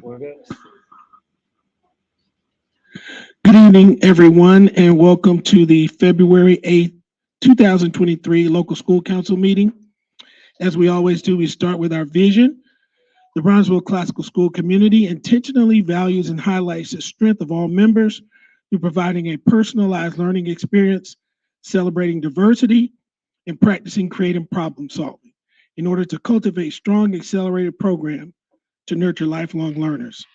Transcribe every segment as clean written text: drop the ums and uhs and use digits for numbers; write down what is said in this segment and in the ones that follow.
We're good. Good evening, everyone, and welcome to the February 8th, 2023 Local School Council meeting. As we always do, we start with our vision. The Brownsville Classical School community intentionally values and highlights the strength of all members through providing a personalized learning experience, celebrating diversity, and practicing creative problem solving in order to cultivate strong, accelerated program to nurture lifelong learners.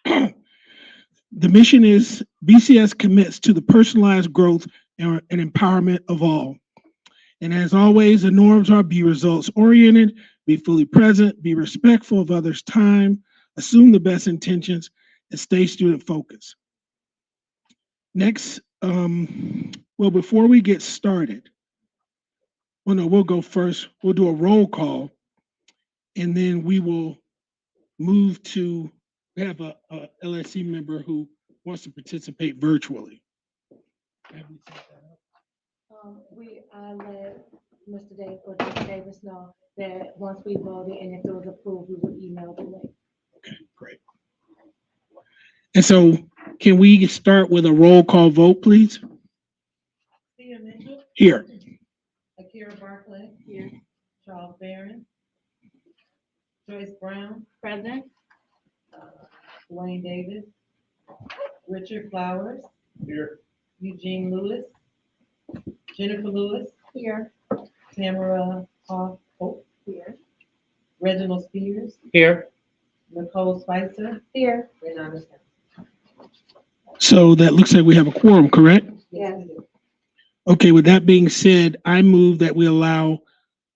The mission is BCS commits to the personalized growth and empowerment of all. And as always, the norms are be results oriented, be fully present, be respectful of others' time, assume the best intentions, and stay student focused. Next, well, before we get started, well, no, we'll go first. We'll do a roll call, and then we will move to, we have a LSC member who wants to participate virtually. I let Mr. Davis or Dr. Davis know that once we voted and if it was approved, we would email the link. Okay, great. And so can we start with a roll call vote, please? Thea Mitchell, Here. Akira Barclay, here. Charles Barron, Joyce Brown, Present. Wayne Davis, Richard Flowers, Here. Eugene Lewis, Jennifer Lewis, Here. Tamara Hoff, Here. Reginald Spears, Here. Nicole Spicer, Here. Renata Smith. So that looks like we have a quorum, correct? Yes. Okay, with that being said, I move that we allow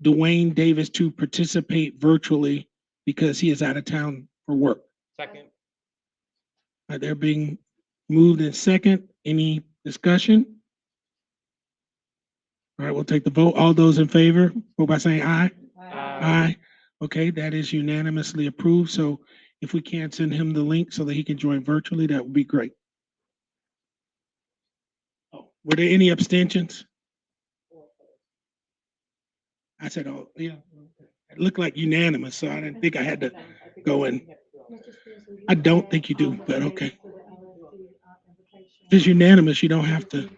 Dwayne Davis to participate virtually because he is out of town for work. Second. They're being moved in second. Any discussion? All right, we'll take the vote. All those in favor, vote by saying aye. Aye. Okay, that is unanimously approved. So if we can send him the link so that he can join virtually, that would be great. Oh, were there any abstentions? I said, oh, yeah. It looked like unanimous, so I didn't think I had to go in. I don't think you do, but okay. If it's unanimous, you don't have to.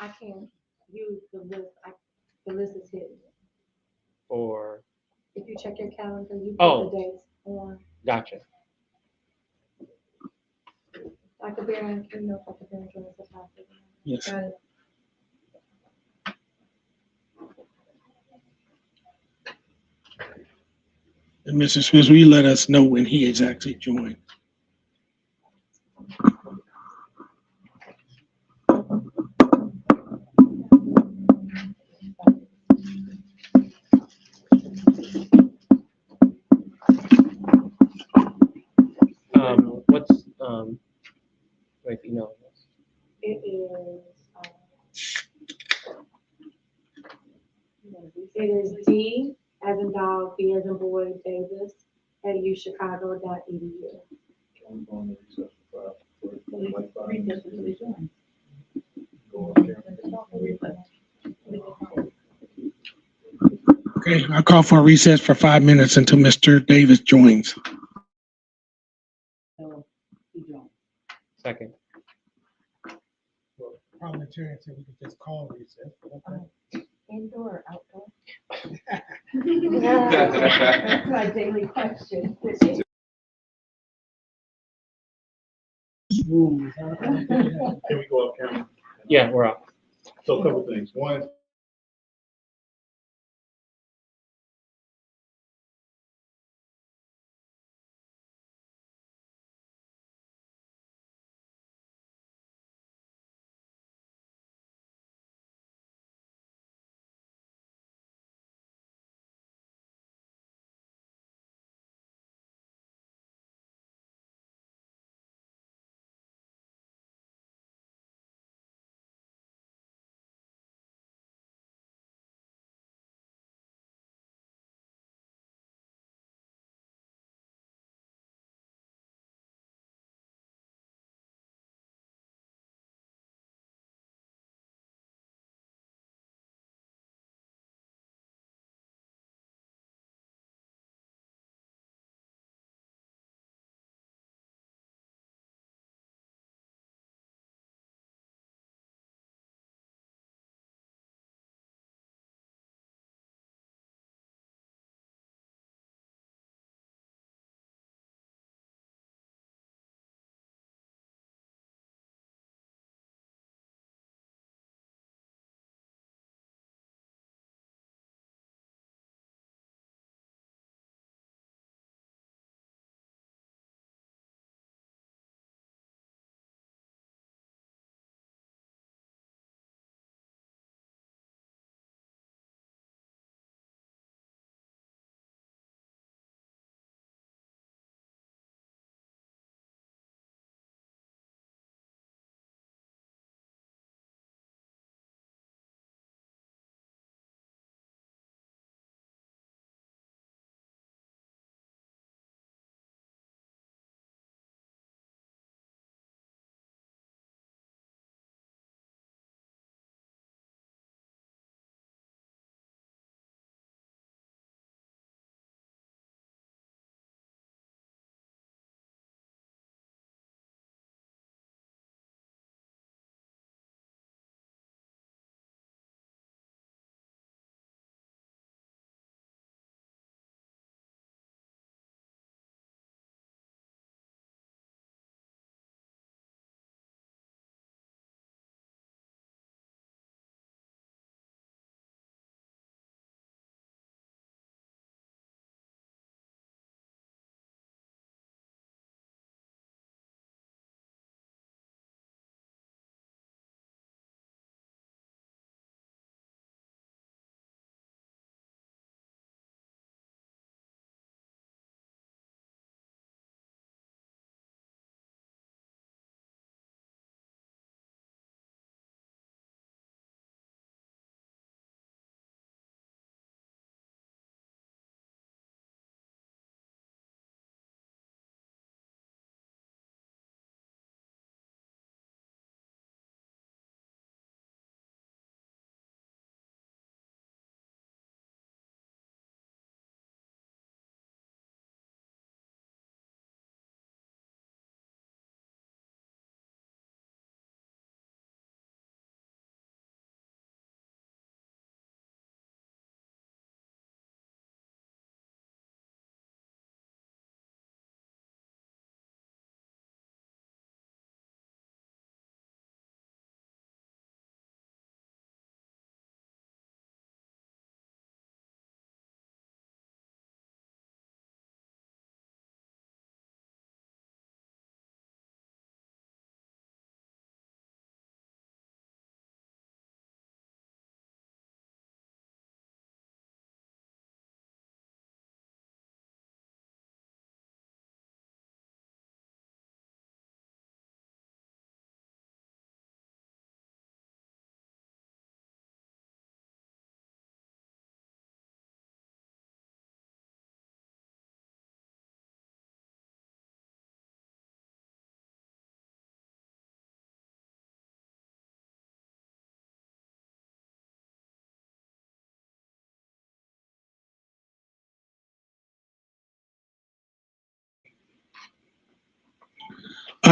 I can use the list. The list is hidden. Or, If you check your calendar, you Oh. put the dates on. gotcha. Dr. Barron, you know, Dr. Barron joins the topic. Yes. Got it. And Mr. Smith, will you let us know when he is actually joined? What's wait, email address? It is, it is D as in dog, B as in boy, Davis at uchicago.edu. Okay, I'll call for a recess for 5 minutes until Mr. Davis joins. Second. Parliamentarian said we could just call recess. Indoor or outdoor? That's my daily question. Can we go up camera? Yeah, we're up. So a couple things. One,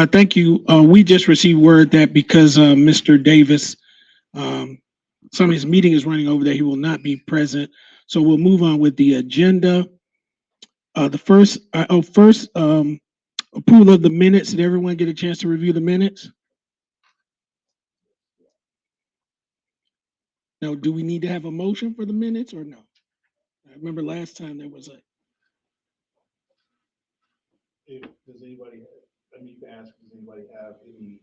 Thank you. We just received word that because Mr. Davis, some of his meeting is running over there, he will not be present. So we'll move on with the agenda. First, approval of the minutes. Did everyone get a chance to review the minutes? Now, do we need to have a motion for the minutes or no? I remember last time there was a, Does anybody, I need to ask, does anybody have any,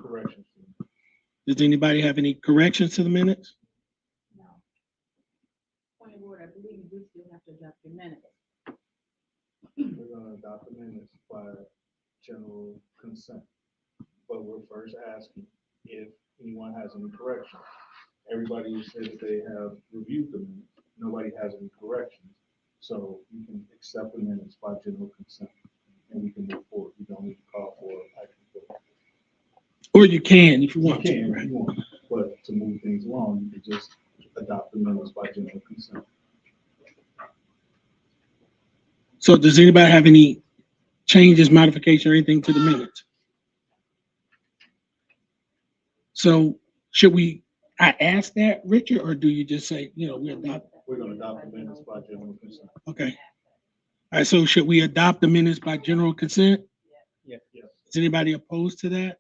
corrections? does anybody have any corrections to the minutes? Point of order, I believe you do still have to adopt your minutes. We're gonna adopt the minutes by general consent. But we're first asking if anyone has any corrections. Everybody has said that they have reviewed the minutes. Nobody has any corrections. So you can accept the minutes by general consent and we can move forward. We don't need to call for action. Or you can if you You want to, can, right? if you want, but to move things along, you can just adopt the minutes by general consent. So does anybody have any changes, modification, or anything to the minutes? So should we, I ask that, Richard, or do you just say, we adopt? We're gonna adopt the minutes by general consent. Okay. All right, so should we adopt the minutes by general consent? Yes. Is anybody opposed to that?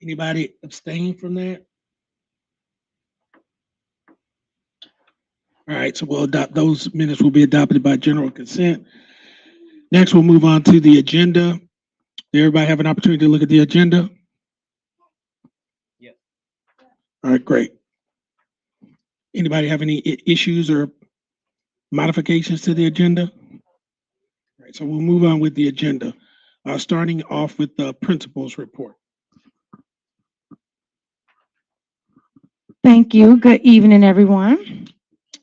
Anybody abstain from that? All right, so we'll adopt, those minutes will be adopted by general consent. Next, we'll move on to the agenda. Did everybody have an opportunity to look at the agenda? Yes. All right, great. Anybody have any issues or modifications to the agenda? All right, so we'll move on with the agenda. Starting off with the principal's report. Thank you. Good evening, everyone.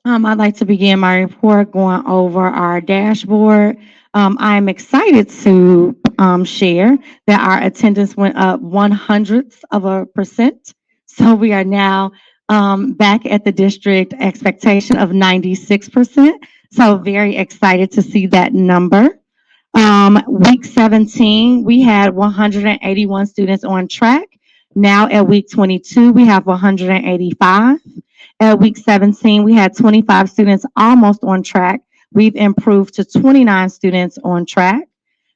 I'd like to begin my report going over our dashboard. I'm excited to share that our attendance went up 0.01%. So we are now back at the district expectation of 96%. So very excited to see that number. Week 17, we had 181 students on track. Now at week 22, we have 185. At week 17, we had 25 students almost on track. We've improved to 29 students on track.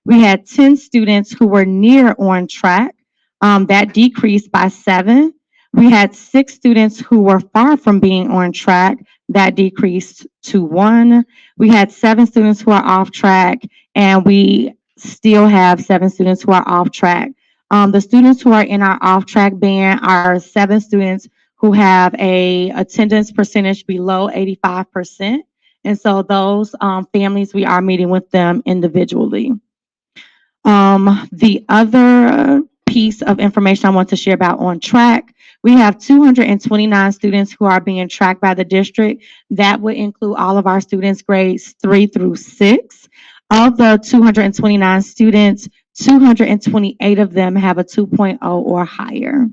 We had 10 students who were near on track. That decreased by 7. We had 6 students who were far from being on track. That decreased to 1. We had 7 students who are off track, and we still have 7 students who are off track. The students who are in our off track band are 7 students who have a attendance percentage below 85%. And so those families, we are meeting with them individually. The other piece of information I want to share about on track, we have 229 students who are being tracked by the district. That would include all of our students grades 3 through 6. Of the 229 students, 228 of them have a 2.0 or higher.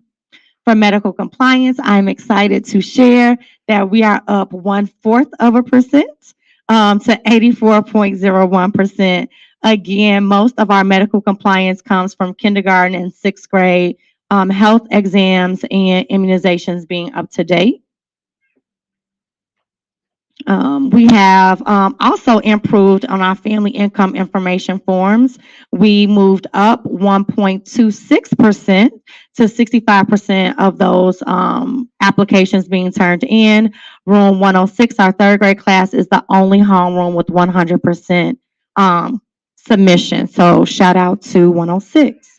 For medical compliance, I'm excited to share that we are up 1/4% to 84.01%. Again, most of our medical compliance comes from kindergarten and 6th grade, health exams and immunizations being up to date. We have also improved on our family income information forms. We moved up 1.26% to 65% of those applications being turned in. Room 106, our 3rd grade class, is the only homeroom with 100% submission. So shout out to 106.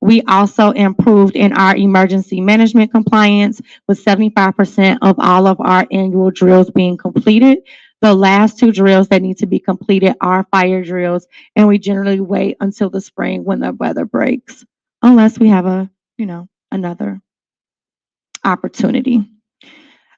We also improved in our emergency management compliance with 75% of all of our annual drills being completed. The last 2 drills that need to be completed are fire drills, and we generally wait until the spring when the weather breaks, unless we have another opportunity.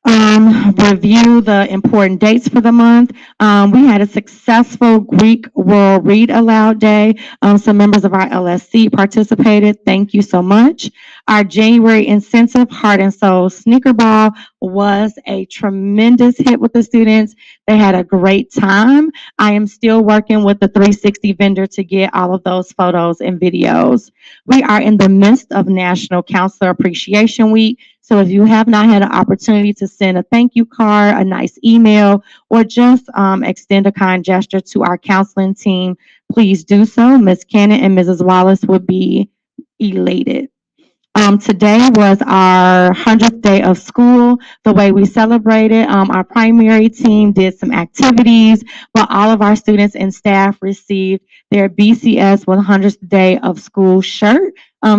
Review the important dates for the month. We had a successful Greek World Read Aloud Day. Some members of our LSC participated. Thank you so much. Our January incentive, Heart and Soul Sneaker Ball, was a tremendous hit with the students. They had a great time. I am still working with the 360 vendor to get all of those photos and videos. We are in the midst of National Counselor Appreciation Week. So if you have not had an opportunity to send a thank you card, a nice email, or just extend a kind gesture to our counseling team, please do so. Ms. Cannon and Mrs. Wallace would be elated. Today was our 100th day of school. The way we celebrated, our primary team did some activities, but all of our students and staff received their BCS 100th day of school shirt.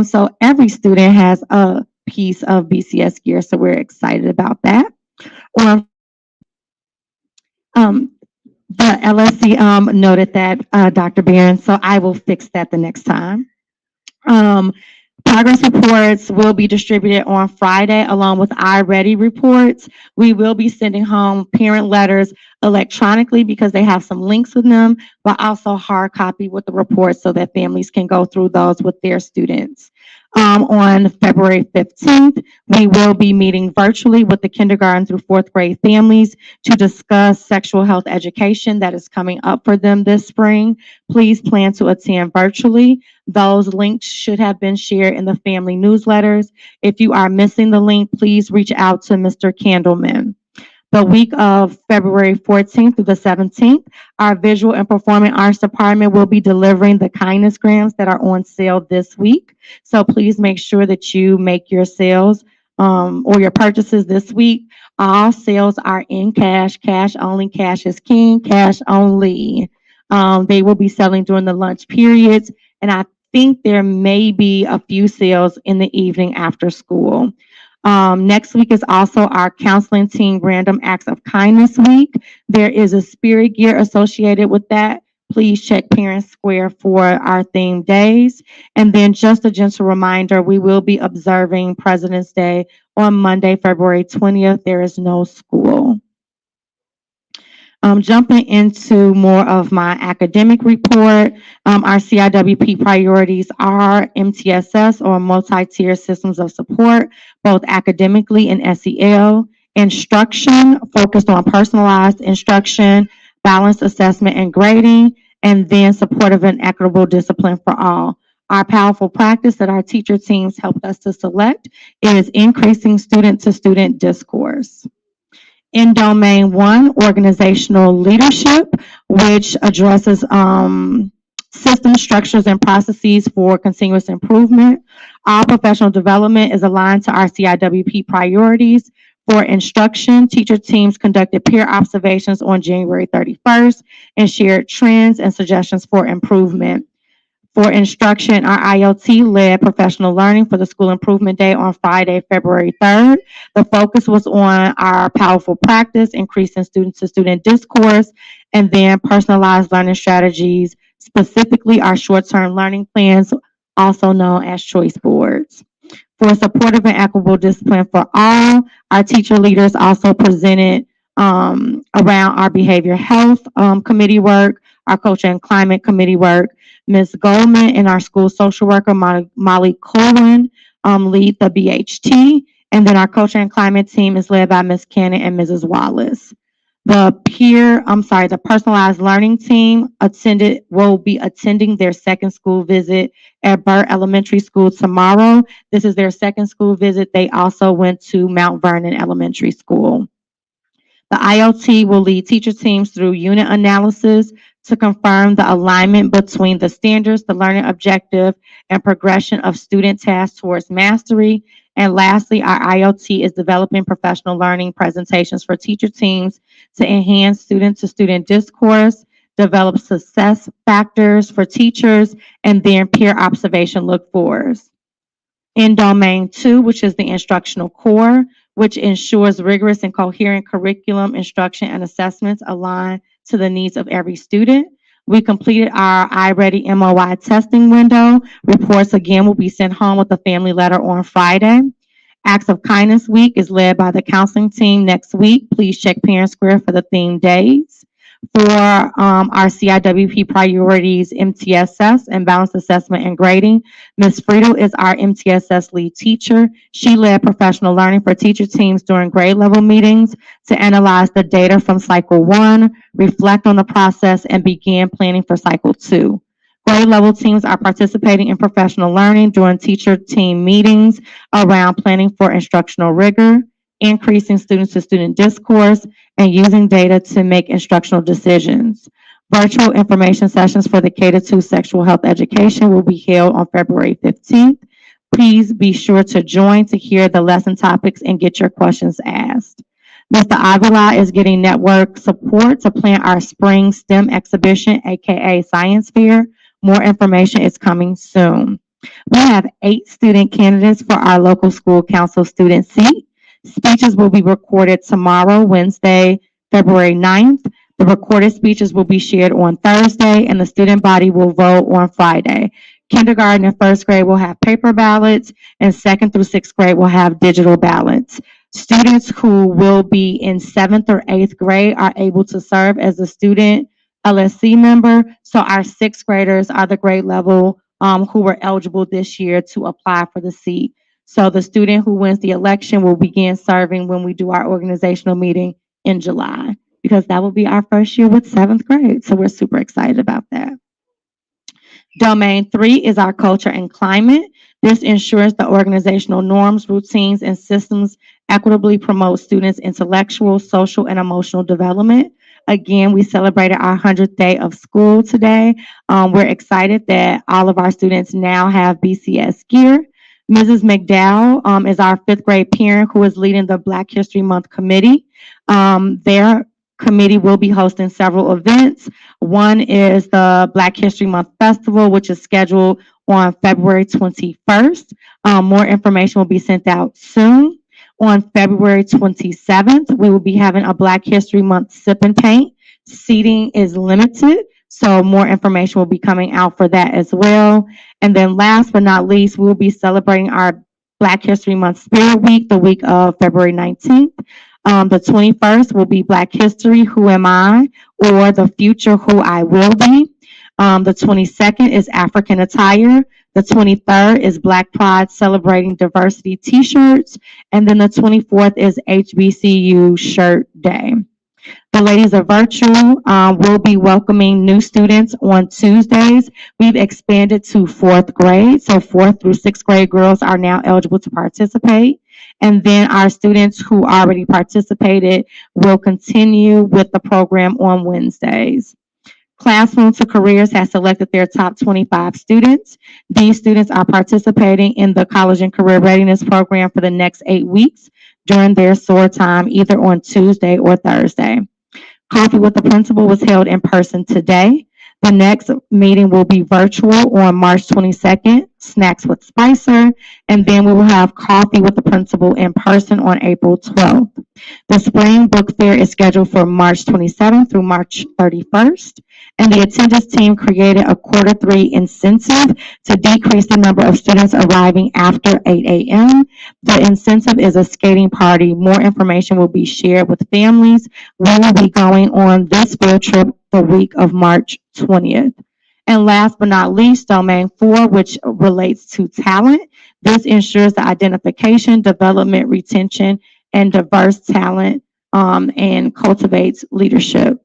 So every student has a piece of BCS gear, so we're excited about that. The LSC noted that, Dr. Barron, so I will fix that the next time. Progress reports will be distributed on Friday along with iReady reports. We will be sending home parent letters electronically because they have some links with them, but also hard copy with the reports so that families can go through those with their students. On February 15th, we will be meeting virtually with the kindergarten through fourth grade families to discuss sexual health education that is coming up for them this spring. Please plan to attend virtually. Those links should have been shared in the family newsletters. If you are missing the link, please reach out to Mr. Candleman. The week of February 14th through the 17th, our Visual and Performing Arts Department will be delivering the kindness grams that are on sale this week. So please make sure that you make your sales or your purchases this week. All sales are in cash, cash only, cash is king, cash only. They will be selling during the lunch periods, and I think there may be a few sales in the evening after school. Next week is also our counseling team random acts of kindness week. There is a spirit gear associated with that. Please check Parent Square for our themed days. And then just a gentle reminder, we will be observing President's Day on Monday, February 20th. There is no school. Jumping into more of my academic report, our CIWP priorities are MTSS, or multi-tier systems of support, both academically and SEL. Instruction, focused on personalized instruction, balanced assessment and grading, and then supportive and equitable discipline for all. Our powerful practice that our teacher teams helped us to select is increasing student-to-student discourse. In Domain 1, organizational leadership, which addresses system structures and processes for continuous improvement. Our professional development is aligned to our CIWP priorities. For instruction, teacher teams conducted peer observations on January 31st and shared trends and suggestions for improvement. For instruction, our IoT led professional learning for the School Improvement Day on Friday, February 3rd. The focus was on our powerful practice, increasing student-to-student discourse, and then personalized learning strategies, specifically our short-term learning plans, also known as choice boards. For supportive and equitable discipline for all, our teacher leaders also presented around our behavior health committee work, our culture and climate committee work. Ms. Goldman and our school social worker, Molly Cohen, lead the BHT. And then our culture and climate team is led by Ms. Cannon and Mrs. Wallace. The personalized learning team will be attending their second school visit at Burt Elementary School tomorrow. This is their second school visit. They also went to Mount Vernon Elementary School. The IoT will lead teacher teams through unit analysis to confirm the alignment between the standards, the learning objective, and progression of student tasks towards mastery. And lastly, our IoT is developing professional learning presentations for teacher teams to enhance student-to-student discourse, develop success factors for teachers, and then peer observation look-fors. In Domain 2, which is the instructional core, which ensures rigorous and coherent curriculum, instruction, and assessments aligned to the needs of every student. We completed our iReady MOI testing window. Reports again will be sent home with a family letter on Friday. Acts of Kindness Week is led by the counseling team next week. Please check Parent Square for the theme days. For our CIWP priorities, MTSS and balanced assessment and grading, Ms. Friedel is our MTSS lead teacher. She led professional learning for teacher teams during grade level meetings to analyze the data from cycle 1, reflect on the process, and begin planning for cycle 2. Grade level teams are participating in professional learning during teacher team meetings around planning for instructional rigor, increasing student-to-student discourse, and using data to make instructional decisions. Virtual information sessions for the K-2 sexual health education will be held on February 15th. Please be sure to join to hear the lesson topics and get your questions asked. Mr. Avila is getting network support to plan our spring STEM exhibition, aka Science Fair. More information is coming soon. We have 8 student candidates for our local school council student seat. Speeches will be recorded tomorrow, Wednesday, February 9th. The recorded speeches will be shared on Thursday, and the student body will vote on Friday. Kindergarten and first grade will have paper ballots, and 2nd through 6th grade will have digital ballots. Students who will be in 7th or 8th grade are able to serve as a student LSC member. So our 6th graders are the grade level who were eligible this year to apply for the seat. So the student who wins the election will begin serving when we do our organizational meeting in July, because that will be our first year with 7th grade. So we're super excited about that. Domain 3 is our culture and climate. This ensures the organizational norms, routines, and systems equitably promote students' intellectual, social, and emotional development. Again, we celebrated our 100th day of school today. We're excited that all of our students now have BCS gear. Mrs. McDowell is our 5th grade parent who is leading the Black History Month committee. Their committee will be hosting several events. One is the Black History Month Festival, which is scheduled on February 21st. More information will be sent out soon. On February 27th, we will be having a Black History Month sip and paint. Seating is limited, so more information will be coming out for that as well. And then last but not least, we will be celebrating our Black History Month Spirit Week, the week of February 19th. The 21st will be Black History, Who Am I? Or the Future, Who I Will Be. The 22nd is African Attire. The 23rd is Black Pride Celebrating Diversity t-shirts. And then the 24th is HBCU Shirt Day. The Ladies of Virtue will be welcoming new students on Tuesdays. We've expanded to 4th grade, so 4th through 6th grade girls are now eligible to participate. And then our students who already participated will continue with the program on Wednesdays. Classroom to Careers has selected their top 25 students. These students are participating in the College and Career Readiness Program for the next 8 weeks during their SOAR time, either on Tuesday or Thursday. Coffee with the Principal was held in person today. The next meeting will be virtual on March 22nd, Snacks with Spicer, and then we will have Coffee with the Principal in person on April 12th. The Spring Book Fair is scheduled for March 27th through March 31st, and the attendance team created a Q3 incentive to decrease the number of students arriving after 8 a.m. The incentive is a skating party. More information will be shared with families. We will be going on this field trip the week of March 20th. And last but not least, Domain 4, which relates to talent. This ensures the identification, development, retention, and diverse talent and cultivates leadership.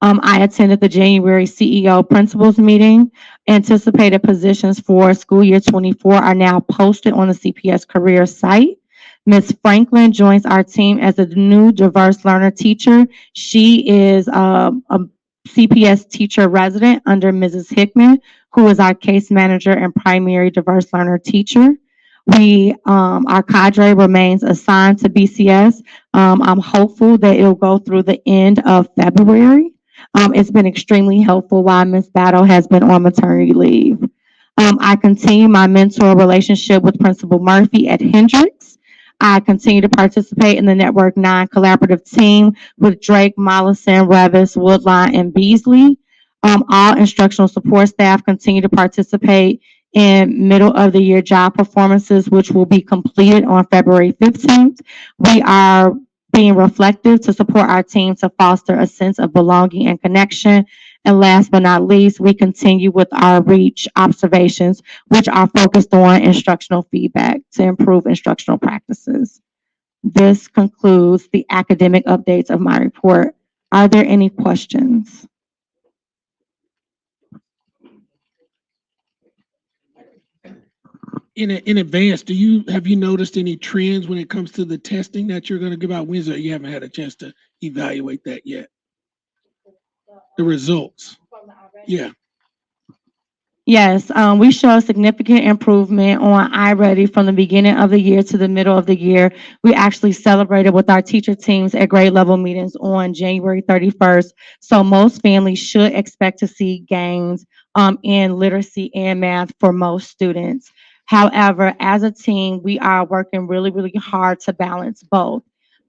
I attended the January CEO principals meeting. Anticipated positions for school year 24 are now posted on the CPS career site. Ms. Franklin joins our team as a new diverse learner teacher. She is a CPS teacher resident under Mrs. Hickman, who is our case manager and primary diverse learner teacher. Our cadre remains assigned to BCS. I'm hopeful that it'll go through the end of February. It's been extremely helpful while Ms. Battle has been on maternity leave. I continue my mentor relationship with Principal Murphy at Hendricks. I continue to participate in the Network 9 collaborative team with Drake, Mollison, Revis, Woodline, and Beasley. All instructional support staff continue to participate and middle of the year job performances, which will be completed on February 15th. We are being reflective to support our team to foster a sense of belonging and connection. And last but not least, we continue with our REACH observations, which are focused on instructional feedback to improve instructional practices. This concludes the academic updates of my report. Are there any questions? In advance, have you noticed any trends when it comes to the testing that you're going to give out Wednesday? Or you haven't had a chance to evaluate that yet? The results. Yeah. Yes, we show significant improvement on iReady from the beginning of the year to the middle of the year. We actually celebrated with our teacher teams at grade level meetings on January 31st. So most families should expect to see gains in literacy and math for most students. However, as a team, we are working really, really hard to balance both.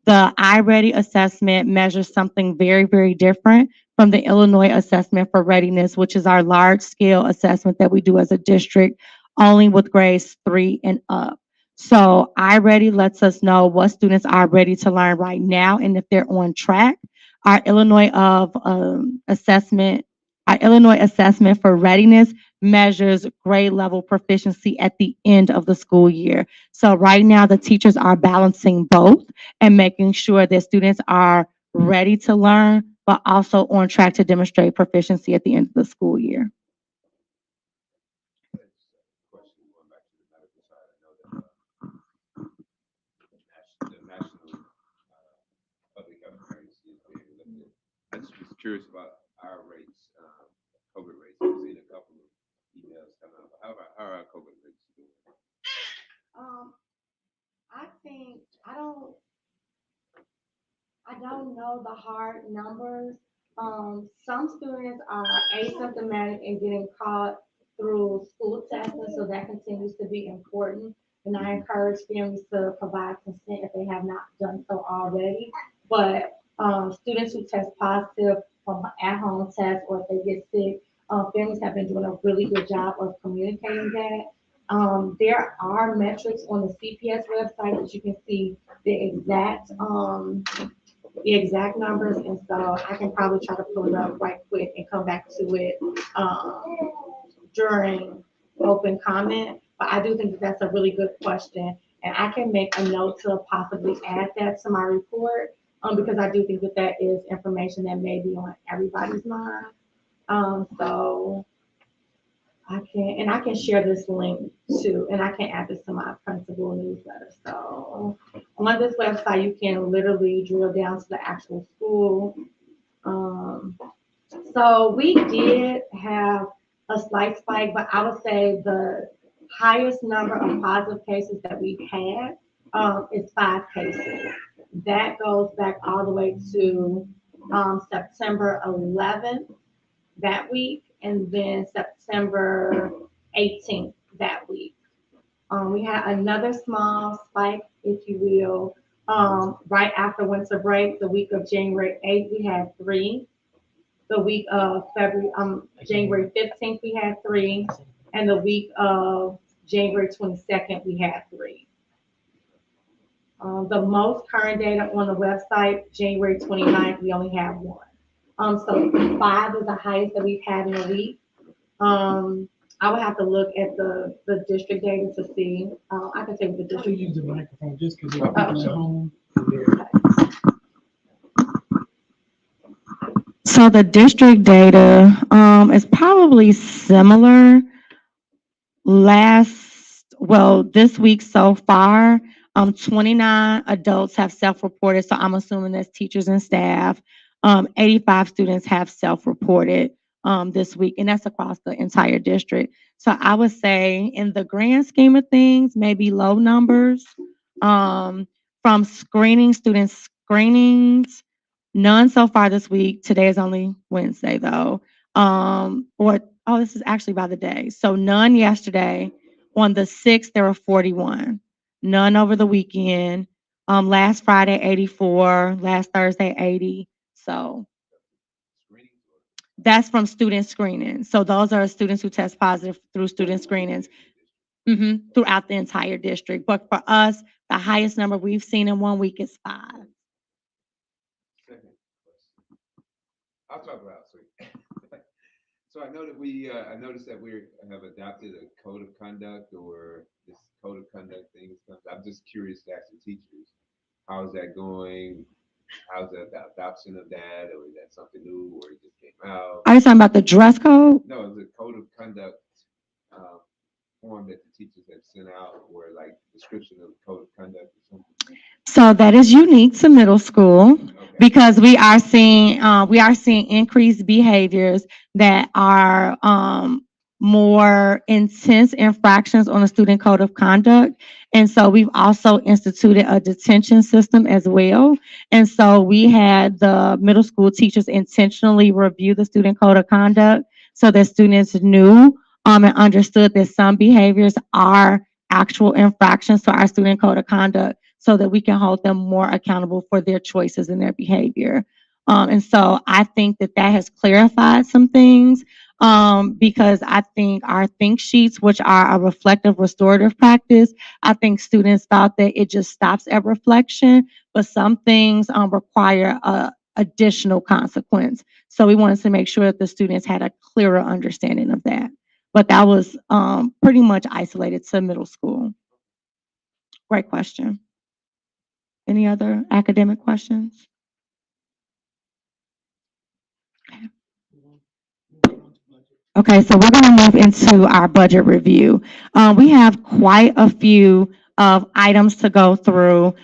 The iReady assessment measures something very, very different from the Illinois Assessment for Readiness, which is our large-scale assessment that we do as a district, only with grades 3 and up. So iReady lets us know what students are ready to learn right now and if they're on track. Our Illinois Assessment for Readiness measures grade level proficiency at the end of the school year. So right now, the teachers are balancing both and making sure that students are ready to learn, but also on track to demonstrate proficiency at the end of the school year. Question going back to the medical side. I know that the national public health emergency is being lifted. I just was curious about our rates, COVID rates. I've seen a couple of emails coming out. How are our COVID rates doing? I think, I don't know the hard numbers. Some students are asymptomatic and getting caught through school testing, so that continues to be important. And I encourage families to provide consent if they have not done so already. But students who test positive from at-home tests or if they get sick, families have been doing a really good job of communicating that. There are metrics on the CPS website that you can see the exact numbers, and so I can probably try to pull it up right quick and come back to it during open comment. But I do think that that's a really good question, and I can make a note to possibly add that to my report because I do think that that is information that may be on everybody's mind. So I can share this link too, and I can add this to my principal newsletter. So on this website, you can literally drill down to the actual school. So we did have a slight spike, but I would say the highest number of positive cases that we've had is 5 cases. That goes back all the way to September 11th that week, and then September 18th that week. We had another small spike, if you will, right after winter break, the week of January 8th, we had 3. The week of January 15th, we had 3. And the week of January 22nd, we had 3. The most current data on the website, January 29th, we only have 1. So 5 is the highest that we've had in a week. I would have to look at the district data to see. I can take the district. Use the microphone just because they're people at home. So the district data is probably similar. This week so far, 29 adults have self-reported. So I'm assuming that's teachers and staff. 85 students have self-reported this week, and that's across the entire district. So I would say in the grand scheme of things, maybe low numbers. From screenings, none so far this week. Today is only Wednesday though. This is actually by the day. So none yesterday. On the 6th, there were 41. None over the weekend. Last Friday, 84. Last Thursday, 80. So That's from student screening. So those are students who test positive through student screenings throughout the entire district. But for us, the highest number we've seen in 1 week is 5. Second question. I'll talk about it. So I know that I noticed that we have adopted a code of conduct, or this code of conduct thing is coming. I'm just curious to ask the teachers, how's that going? How's the adoption of that, or is that something new, or it just came out? Are you talking about the dress code? No, it's a code of conduct form that the teachers have sent out, or like description of the code of conduct or something. So that is unique to middle school Okay. because we are seeing increased behaviors that are more intense infractions on the student code of conduct. And so we've also instituted a detention system as well. And so we had the middle school teachers intentionally review the student code of conduct so that students knew and understood that some behaviors are actual infractions to our student code of conduct, so that we can hold them more accountable for their choices and their behavior. And so I think that has clarified some things, because I think our think sheets, which are a reflective restorative practice, I think students thought that it just stops at reflection, but some things require a additional consequence. So we wanted to make sure that the students had a clearer understanding of that. But that was pretty much isolated to middle school. Great question. Any other academic questions? Okay, so we're going to move into our budget review. We have quite a few of items to go through.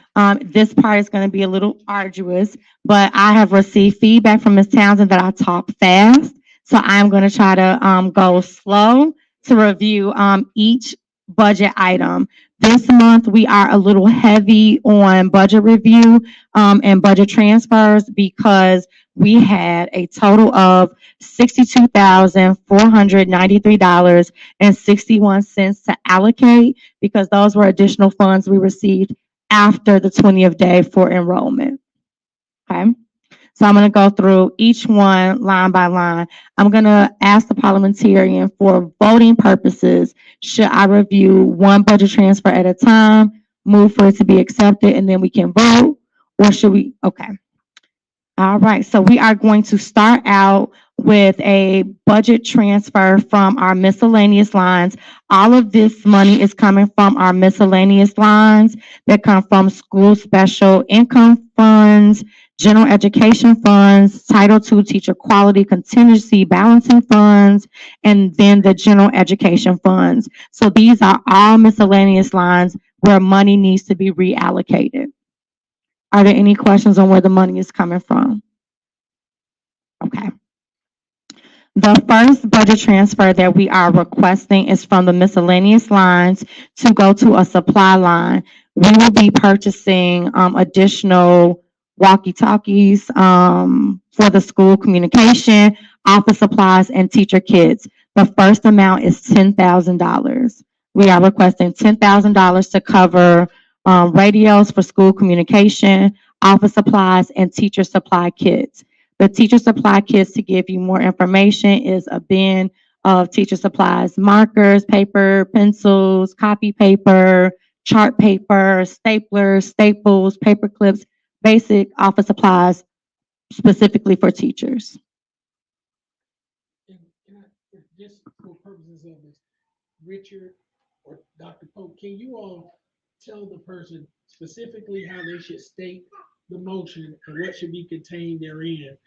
This part is going to be a little arduous, but I have received feedback from Ms. Townsend that I talk fast. So I'm going to try to go slow to review each budget item. This month, we are a little heavy on budget review and budget transfers because we had a total of $62,493.61 to allocate, because those were additional funds we received after the 20th day for enrollment. Okay. So I'm going to go through each one line by line. I'm going to ask the parliamentarian, for voting purposes, should I review one budget transfer at a time, move for it to be accepted, and then we can vote? Or should we? Okay. All right. So we are going to start out with a budget transfer from our miscellaneous lines. All of this money is coming from our miscellaneous lines that come from school special income funds, general education funds, Title II teacher quality contingency balancing funds, and then the general education funds. So these are all miscellaneous lines where money needs to be reallocated. Are there any questions on where the money is coming from? Okay. The first budget transfer that we are requesting is from the miscellaneous lines to go to a supply line. We will be purchasing additional walkie-talkies for the school communication, office supplies, and teacher kits. The first amount is $10,000. We are requesting $10,000 to cover radios for school communication, office supplies, and teacher supply kits. The teacher supply kits, to give you more information, is a bin of teacher supplies: markers, paper, pencils, copy paper, chart paper, staplers, staples, paper clips, basic office supplies specifically for teachers. And just for purposes of this, Richard or Dr. Pope, can you all tell the person specifically how they should state the motion and what should be contained therein?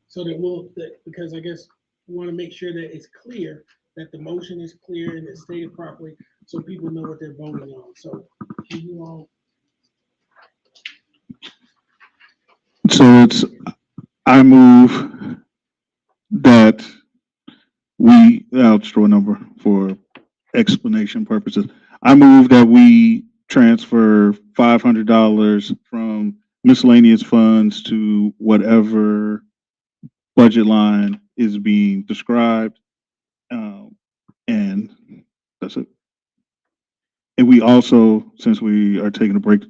So that because I guess we want to make sure that it's clear, that the motion is clear and it's stated properly, so people know what they're voting on. So can you all? So I move that I'll just throw a number for explanation purposes. I move that we transfer $500 from miscellaneous funds to whatever budget line is being described. And that's it. And we also, since we are taking a break,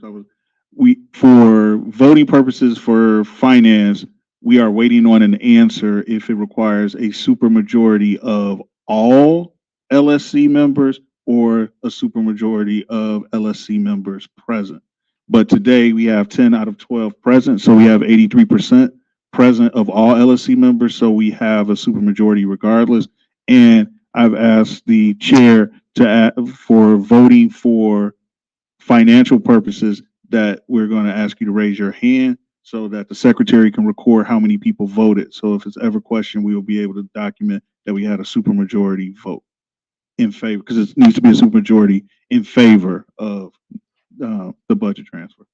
for voting purposes for finance, we are waiting on an answer if it requires a supermajority of all LSC members or a supermajority of LSC members present. But today we have 10 out of 12 present, so we have 83% present of all LSC members, so we have a supermajority regardless. And I've asked the chair for voting for financial purposes that we're going to ask you to raise your hand so that the secretary can record how many people voted. So if it's ever questioned, we will be able to document that we had a supermajority vote in favor, because it needs to be a supermajority in favor of the budget transfer.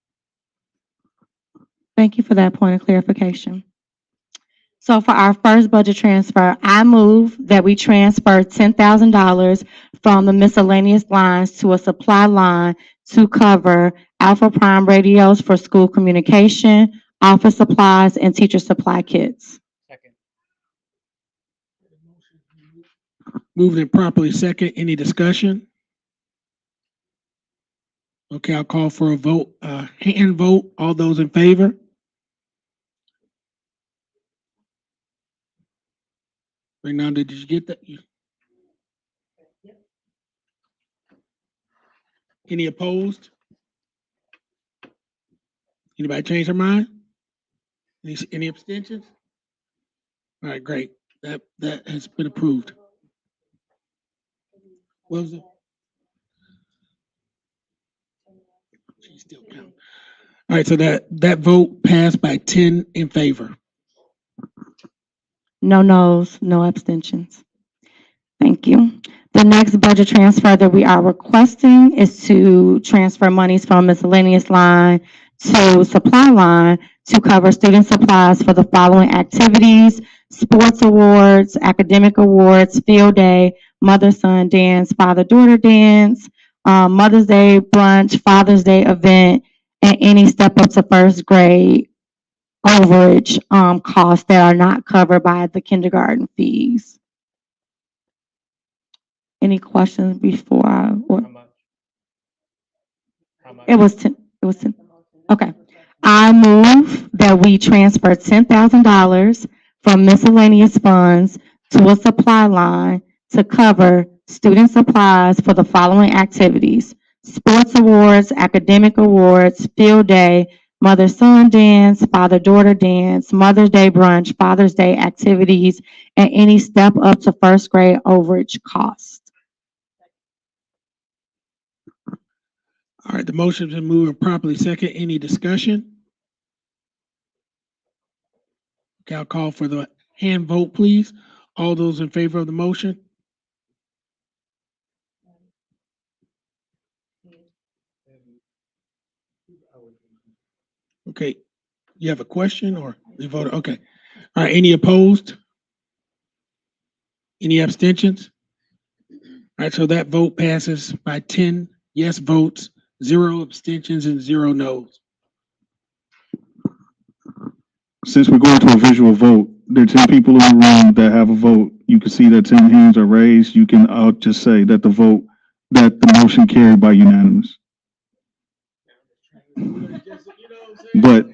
Thank you for that point of clarification. So for our first budget transfer, I move that we transfer $10,000 from the miscellaneous lines to a supply line to cover Alpha Prime radios for school communication, office supplies, and teacher supply kits. Second. Moved and properly second. Any discussion? Okay, I'll call for a vote, hand vote. All those in favor? Right now, did you get that? Any opposed? Anybody change their mind? Any abstentions? All right, great. That has been approved. What was it? She's still counting. All right, so that vote passed by 10 in favor. No noes, no abstentions. Thank you. The next budget transfer that we are requesting is to transfer monies from miscellaneous line to supply line to cover student supplies for the following activities: sports awards, academic awards, field day, mother-son dance, father-daughter dance, Mother's Day brunch, Father's Day event, and any step up to first grade overage costs that are not covered by the kindergarten fees. Any questions before How much? How much? It was 10. It was 10. Okay. I move that we transfer $10,000 from miscellaneous funds to a supply line to cover student supplies for the following activities: sports awards, academic awards, field day, mother-son dance, father-daughter dance, Mother's Day brunch, Father's Day activities, and any step up to first grade overage cost. All right, the motion's been moved and properly second. Any discussion? Okay, I'll call for the hand vote, please. All those in favor of the motion? Okay, you have a question or you voted? Okay. All right, any opposed? Any abstentions? All right, so that vote passes by 10 yes votes, 0 abstentions, and 0 no's. Since we're going to a visual vote, there are 10 people in the room that have a vote. You can see that 10 hands are raised. You can just say that the motion carried by unanimous. But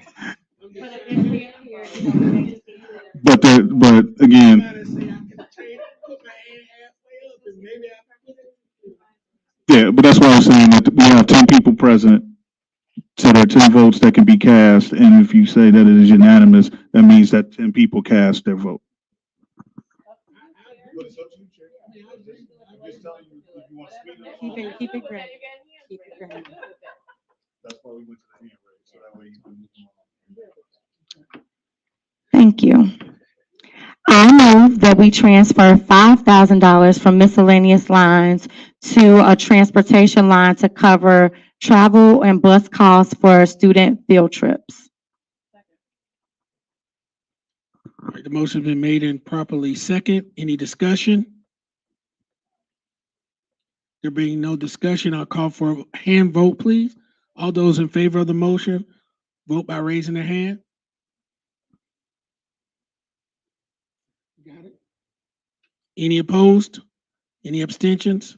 again, yeah, but that's why I was saying that we have 10 people present. So there are 10 votes that can be cast, and if you say that it is unanimous, that means that 10 people cast their vote. Keep it great. Keep it great. That's why we went to the hand raise, so that way you can move on. Thank you. I move that we transfer $5,000 from miscellaneous lines to a transportation line to cover travel and bus costs for student field trips. All right, the motion's been made and properly second. Any discussion? There being no discussion, I'll call for a hand vote, please. All those in favor of the motion, vote by raising their hand. Got it. Any opposed? Any abstentions?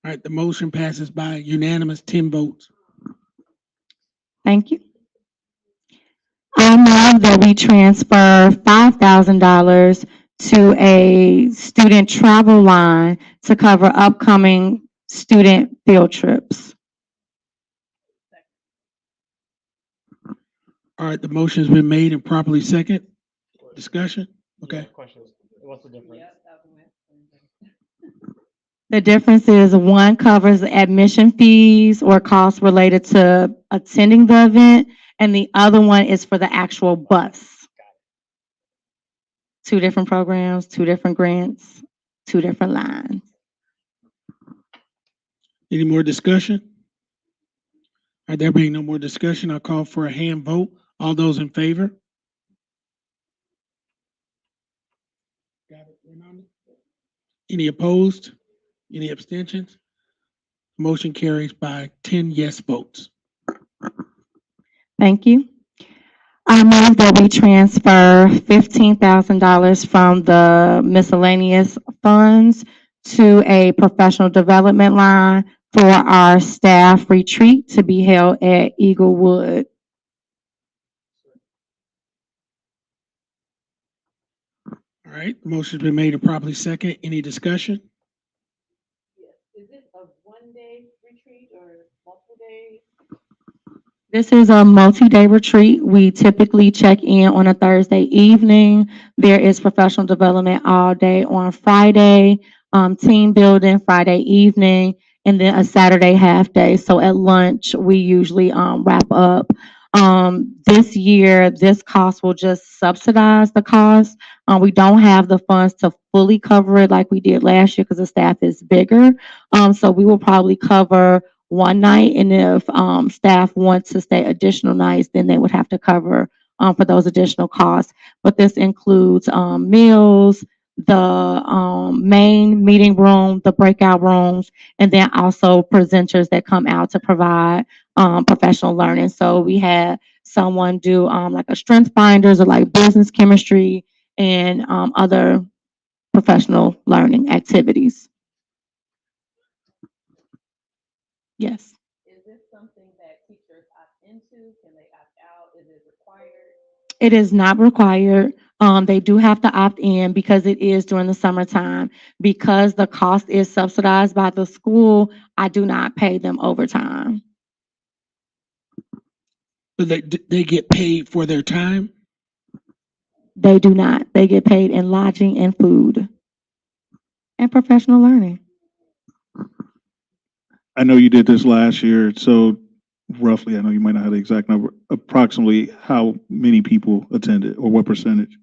All right, the motion passes by unanimous 10 votes. Thank you. I move that we transfer $5,000 to a student travel line to cover upcoming student field trips. All right, the motion's been made and properly second. Discussion? Okay. Yeah, question is, what's the difference? The difference is one covers admission fees or costs related to attending the event, and the other one is for the actual bus. Two different programs, two different grants, two different lines. Any more discussion? All right, there being no more discussion, I'll call for a hand vote. All those in favor? Got it, Renanda? Any opposed? Any abstentions? Motion carries by 10 yes votes. Thank you. I move that we transfer $15,000 from the miscellaneous funds to a professional development line for our staff retreat to be held at Eaglewood. All right, motion's been made and properly second. Any discussion? Is it a one-day retreat or multiple days? This is a multi-day retreat. We typically check in on a Thursday evening. There is professional development all day on Friday, team building Friday evening, and then a Saturday half day. So at lunch, we usually wrap up. This year, this cost will just subsidize the cost. We don't have the funds to fully cover it like we did last year because the staff is bigger. So we will probably cover one night, and if staff wants to stay additional nights, then they would have to cover for those additional costs. But this includes meals, the main meeting room, the breakout rooms, and then also presenters that come out to provide professional learning. So we had someone do like a strength finders or like business chemistry and other professional learning activities. Yes. Is this something that teachers opt into? Can they opt out? Is it required? It is not required. They do have to opt in because it is during the summertime. Because the cost is subsidized by the school, I do not pay them overtime. So they get paid for their time? They do not. They get paid in lodging and food and professional learning. I know you did this last year, so roughly, I know you might not have the exact number, approximately how many people attended or what percentage?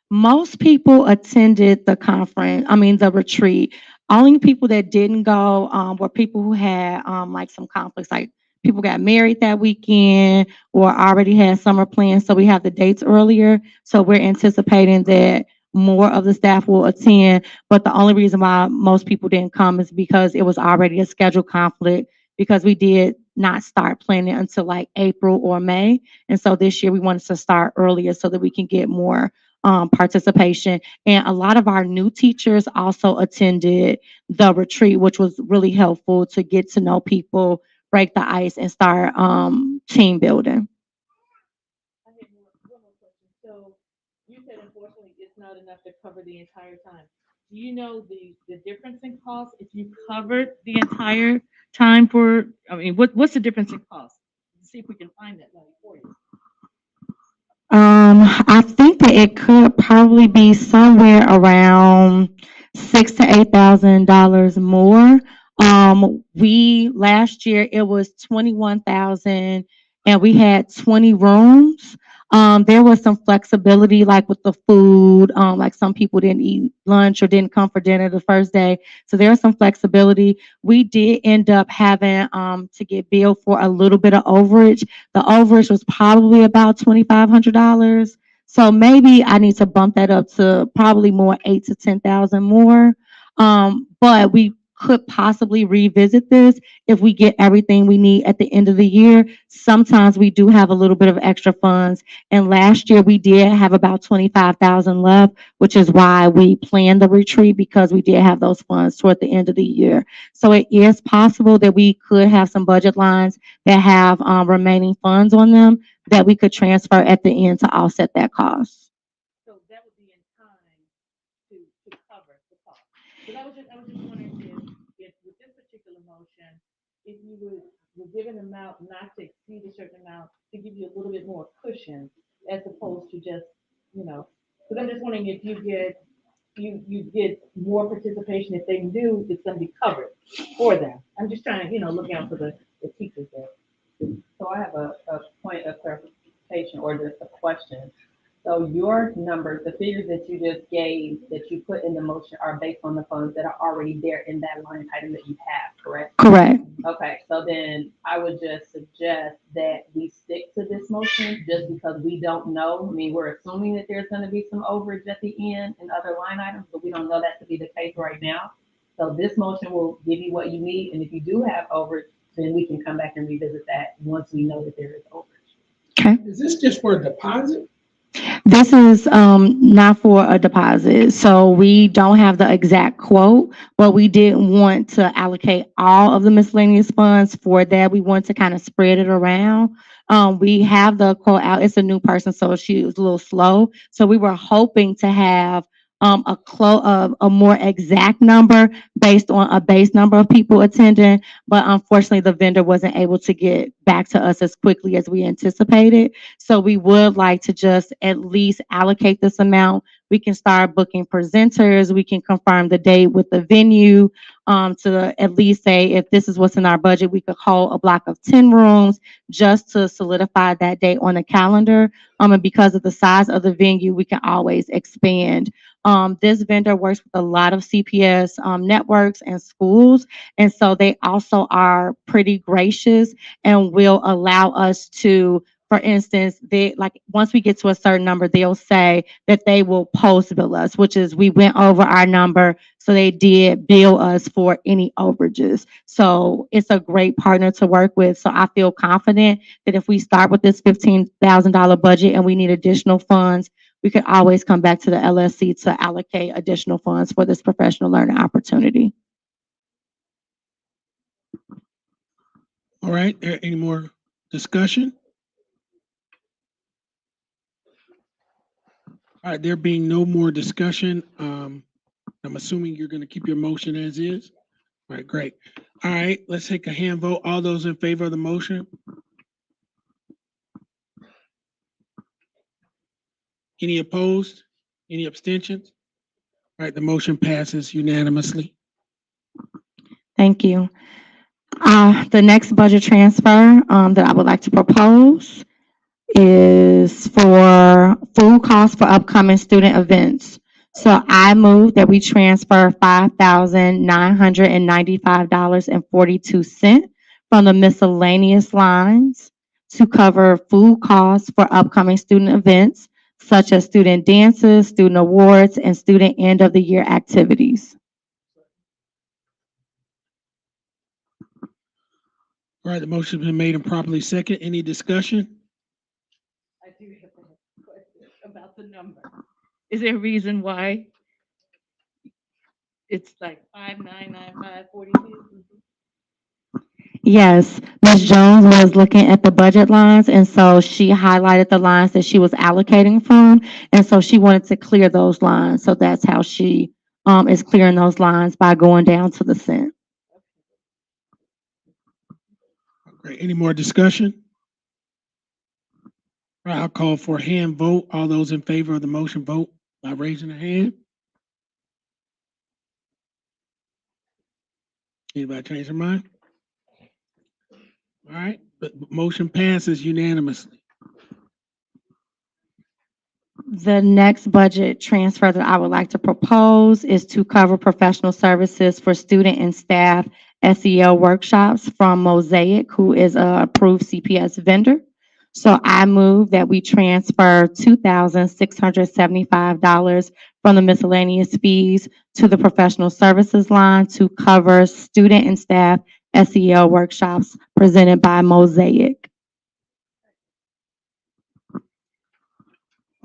Most people attended the conference, the retreat. Only people that didn't go were people who had like some conflicts, like people got married that weekend or already had summer plans. So we have the dates earlier. So we're anticipating that more of the staff will attend. But the only reason why most people didn't come is because it was already a scheduled conflict, because we did not start planning until like April or May. And so this year we wanted to start earlier so that we can get more participation. And a lot of our new teachers also attended the retreat, which was really helpful to get to know people, break the ice, and start team building. I have one more question. So you said unfortunately it's not enough to cover the entire time. Do you know the difference in cost if you covered the entire time for, what's the difference in cost? Let's see if we can find that money for you. I think that it could probably be somewhere around $6,000 to $8,000 more. We last year it was 21,000, and we had 20 rooms. There was some flexibility, like with the food. Like some people didn't eat lunch or didn't come for dinner the first day, so there was some flexibility. We did end up having to get billed for a little bit of overage. The overage was probably about $2,500. So maybe I need to bump that up to probably more 8,000 to 10,000 more. But we could possibly revisit this if we get everything we need at the end of the year. Sometimes we do have a little bit of extra funds. And last year we did have about 25,000 left, which is why we planned the retreat, because we did have those funds toward the end of the year. So it is possible that we could have some budget lines that have remaining funds on them that we could transfer at the end to offset that cost. So that would be in time to cover the cost. But I was just wondering if with this particular motion, if you would give an amount not to exceed a certain amount to give you a little bit more cushion as opposed to just, because I'm just wondering if you get more participation, if they do, it's gonna be covered for them. I'm just trying to, look out for the teachers there. So I have a point of clarification or just a question. So your numbers, the figures that you just gave, that you put in the motion are based on the funds that are already there in that line item that you have, correct? Correct. Okay, so then I would just suggest that we stick to this motion just because we don't know. I mean, we're assuming that there's gonna be some overage at the end and other line items, but we don't know that to be the case right now. So this motion will give you what you need, and if you do have overage, then we can come back and revisit that once we know that there is overage. Okay. Is this just for a deposit? This is not for a deposit, so we don't have the exact quote, but we didn't want to allocate all of the miscellaneous funds for that. We want to kind of spread it around. We have the quote out. It's a new person, so she was a little slow. So we were hoping to have a more exact number based on a base number of people attending, but unfortunately the vendor wasn't able to get back to us as quickly as we anticipated. So we would like to just at least allocate this amount. We can start booking presenters. We can confirm the date with the venue to at least say if this is what's in our budget, we could hold a block of 10 rooms just to solidify that date on the calendar. And because of the size of the venue, we can always expand. This vendor works with a lot of CPS networks and schools, and so they also are pretty gracious and will allow us to, for instance, once we get to a certain number, they'll say that they will post bill us, which is we went over our number, so they did bill us for any overages. So it's a great partner to work with. So I feel confident that if we start with this $15,000 budget and we need additional funds, we could always come back to the LSC to allocate additional funds for this professional learning opportunity. All right, any more discussion? All right, there being no more discussion, I'm assuming you're gonna keep your motion as is? All right, great. All right, let's take a hand vote. All those in favor of the motion? Any opposed? Any abstentions? All right, the motion passes unanimously. Thank you. The next budget transfer that I would like to propose is for food costs for upcoming student events. So I move that we transfer $5,995.42 from the miscellaneous lines to cover food costs for upcoming student events, such as student dances, student awards, and student end of the year activities. All right, the motion's been made and properly second. Any discussion? I do have a question about the number. Is there a reason why it's like 5,995.42? Yes, Ms. Jones was looking at the budget lines, and so she highlighted the lines that she was allocating from, and so she wanted to clear those lines. So that's how she is clearing those lines, by going down to the cent. Great, any more discussion? All right, I'll call for a hand vote. All those in favor of the motion vote by raising a hand. Anybody change their mind? All right, but motion passes unanimously. The next budget transfer that I would like to propose is to cover professional services for student and staff SEL workshops from Mosaic, who is an approved CPS vendor. So I move that we transfer $2,675 from the miscellaneous fees to the professional services line to cover student and staff SEL workshops presented by Mosaic. All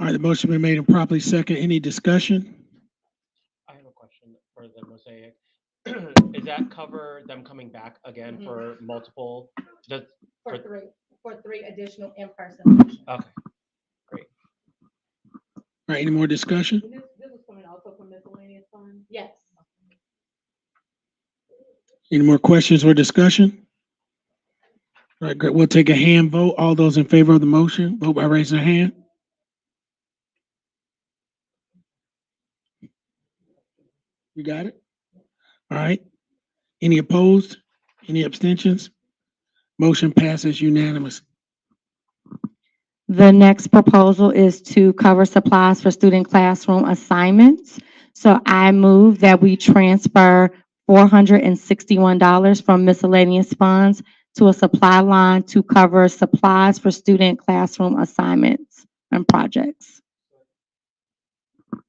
right, the motion been made and properly second. Any discussion? I have a question for the Mosaic. Is that cover them coming back again for multiple? Does, For For- three additional in-person sessions. okay, All right, any more discussion? And this is coming also from miscellaneous funds? Yes. Any more questions or discussion? All right, great. We'll take a hand vote. All those in favor of the motion, vote by raising their hand. You got it? All right. Any opposed? Any abstentions? Motion passes unanimous. The next proposal is to cover supplies for student classroom assignments. So I move that we transfer $461 from miscellaneous funds to a supply line to cover supplies for student classroom assignments and projects. All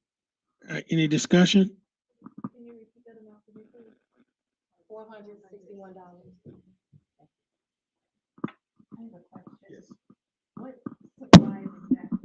right, any discussion? Can you repeat that amount for me, please? $461. I have a question. What supplies exactly?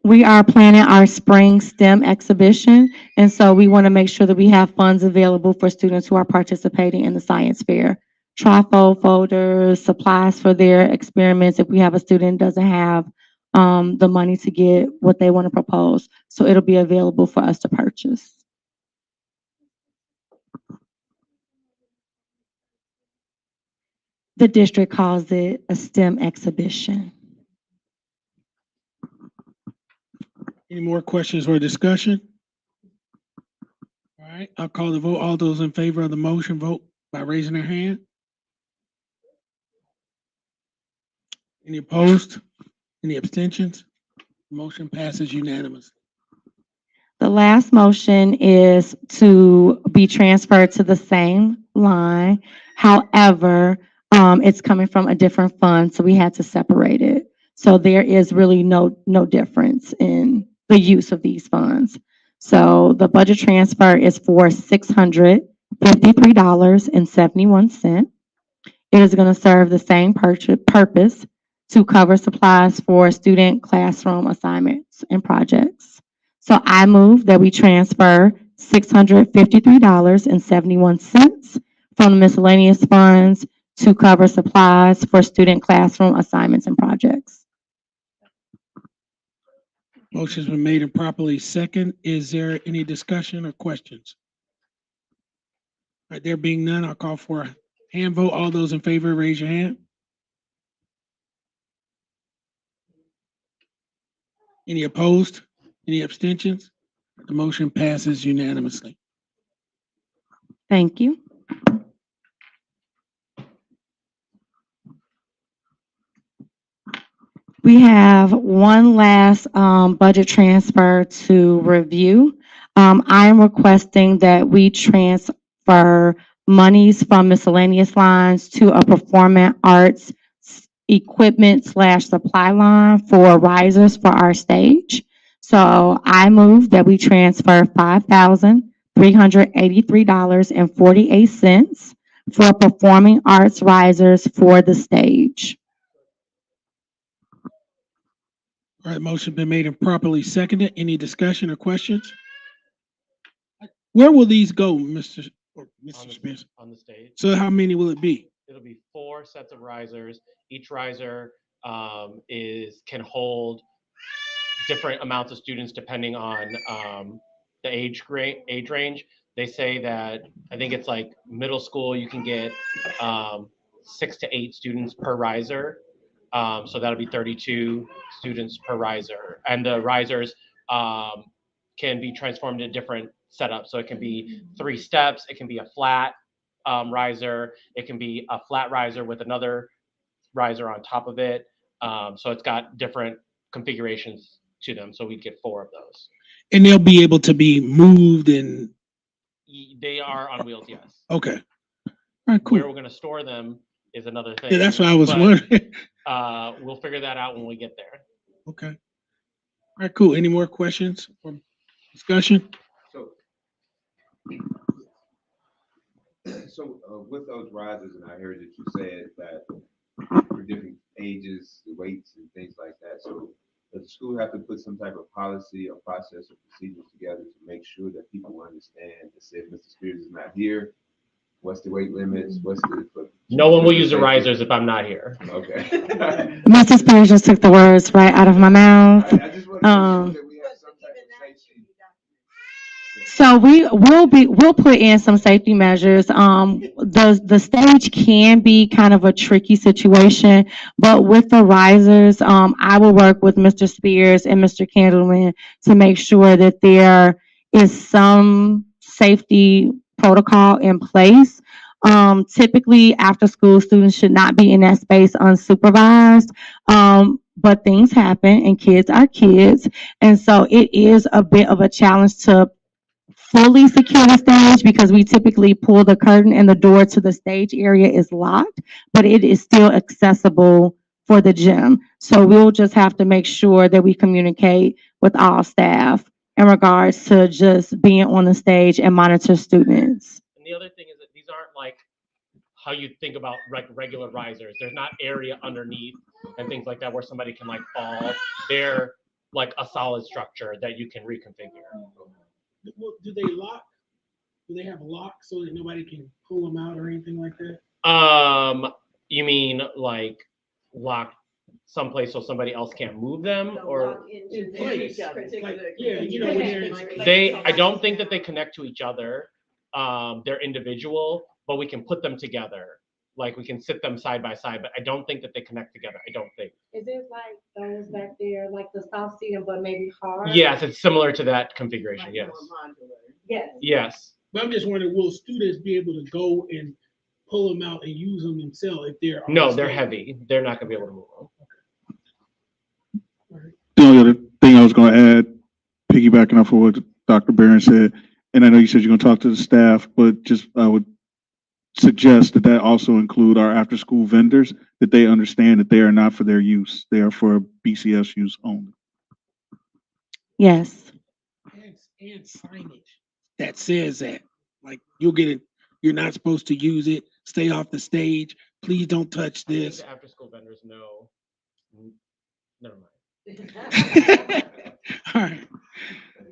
We are planning our spring STEM exhibition, and so we want to make sure that we have funds available for students who are participating in the science fair. Trifold folders, supplies for their experiments if we have a student doesn't have the money to get what they want to propose. So it'll be available for us to purchase. The district calls it a STEM exhibition. Any more questions or discussion? All right, I'll call the vote. All those in favor of the motion, vote by raising their hand. Any opposed? Any abstentions? Motion passes unanimous. The last motion is to be transferred to the same line. However, it's coming from a different fund, so we had to separate it. So there is really no difference in the use of these funds. So the budget transfer is for $653.71. It is going to serve the same purpose to cover supplies for student classroom assignments and projects. So I move that we transfer $653.71 from the miscellaneous funds to cover supplies for student classroom assignments and projects. Motion's been made and properly second. Is there any discussion or questions? All right, there being none, I'll call for a hand vote. All those in favor, raise your hand. Any opposed? Any abstentions? The motion passes unanimously. Thank you. We have one last budget transfer to review. I am requesting that we transfer monies from miscellaneous lines to a performing arts equipment / supply line for risers for our stage. So I move that we transfer $5,383.48 for performing arts risers for the stage. All right, motion been made and properly seconded. Any discussion or questions? Where will these go, Mr. or Mr. Spears? on the stage. So how many will it be? It'll be 4 sets of risers. Each riser can hold different amounts of students depending on the age range. They say that I think it's like middle school you can get 6 to 8 students per riser. So that'll be 32 students per riser, and the risers can be transformed into different setups. So it can be 3 steps. It can be a flat riser. It can be a flat riser with another riser on top of it. So it's got different configurations to them. So we get 4 of those. And they'll be able to be moved and, They are on wheels, yes. okay. All right, Where cool. we're going to store them is another thing. Yeah, that's what I was but, wondering. We'll figure that out when we get there. Okay. right, cool. Any more questions or discussion? So, with those risers, and I heard that you said that for different ages, the weights and things like that. So does the school have to put some type of policy or process or procedures together to make sure that people understand that say if Mr. Spears is not here, what's the weight limits? What's the No one will use the risers if I'm not here. Okay. Mr. Spears just took the words right out of my mouth. I just want to make sure that we have some type of safety. So we'll put in some safety measures. The stage can be kind of a tricky situation, but with the risers, I will work with Mr. Spears and Mr. Candleman to make sure that there is some safety protocol in place. Typically, after school, students should not be in that space unsupervised. But things happen and kids are kids. And so it is a bit of a challenge to fully secure the stage because we typically pull the curtain and the door to the stage area is locked, but it is still accessible for the gym. So we'll just have to make sure that we communicate with all staff in regards to just being on the stage and monitor students. And the other thing is that these aren't like how you think about regular risers. There's not area underneath and things like that where somebody can like fall. They're like a solid structure that you can reconfigure. Do they lock? Do they have a lock so that nobody can pull them out or anything like that? You mean like lock someplace so somebody else can't move them, or In place. Like, yeah, you know, when they're they? I don't think that they connect to each other. They're individual, but we can put them together. Like we can sit them side by side, but I don't think that they connect together. I don't think. Is it like those back there, like the soft seating, but maybe hard? Yes, it's similar to that configuration. Yes. Yes. Yes. But I'm just wondering, will students be able to go and pull them out and use them themselves if they're on No, the they're stage? heavy. They're not gonna be able to move them. The only other thing I was going to add, piggybacking off of what Dr. Barron said, and I know you said you're going to talk to the staff, but just I would suggest that that also include our after-school vendors, that they understand that they are not for their use. They are for BCS use only. Yes. And signage that says that, like, you'll get it, you're not supposed to use it, stay off the stage, please don't touch I think this. the after-school vendors know. Never mind. All right.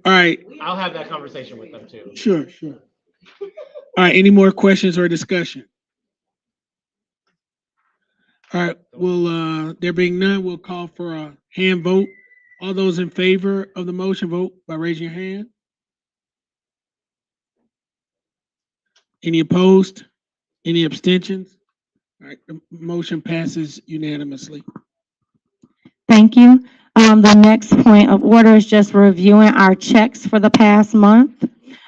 All right, I'll have that conversation with them too. sure. All right, any more questions or discussion? All right, there being none, we'll call for a hand vote. All those in favor of the motion, vote by raising your hand. Any opposed? Any abstentions? All right, the motion passes unanimously. Thank you. The next point of order is just reviewing our checks for the past month.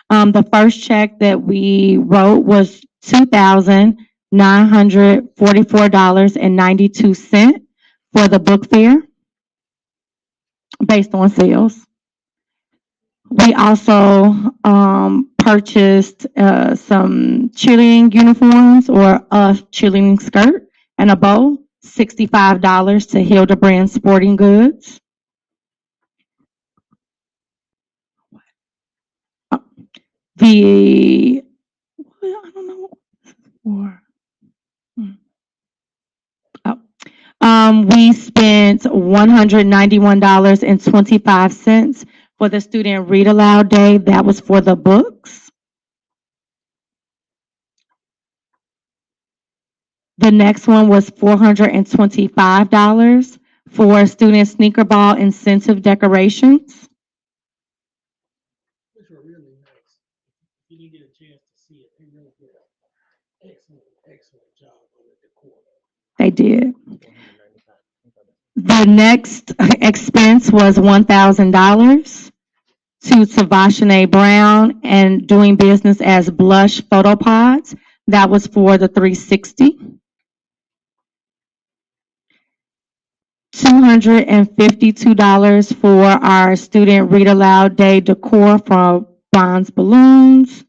The first check that we wrote was $2,944.92 for the book fair based on sales. We also purchased some cheerleading uniforms or a cheerleading skirt and a bow, $65 to Hildebrand Sporting Goods. I don't know what we spent $191.25 for the student read aloud day. That was for the books. The next one was $425 for student sneaker ball incentive decorations. Which were really nice. You didn't get a chance to see it. They really did an excellent job on the decor. They did. The next expense was $1,000 to Tavashane Brown and doing business as Blush Photopods. That was for the 360. $252 for our student read aloud day decor from Bonds Balloons.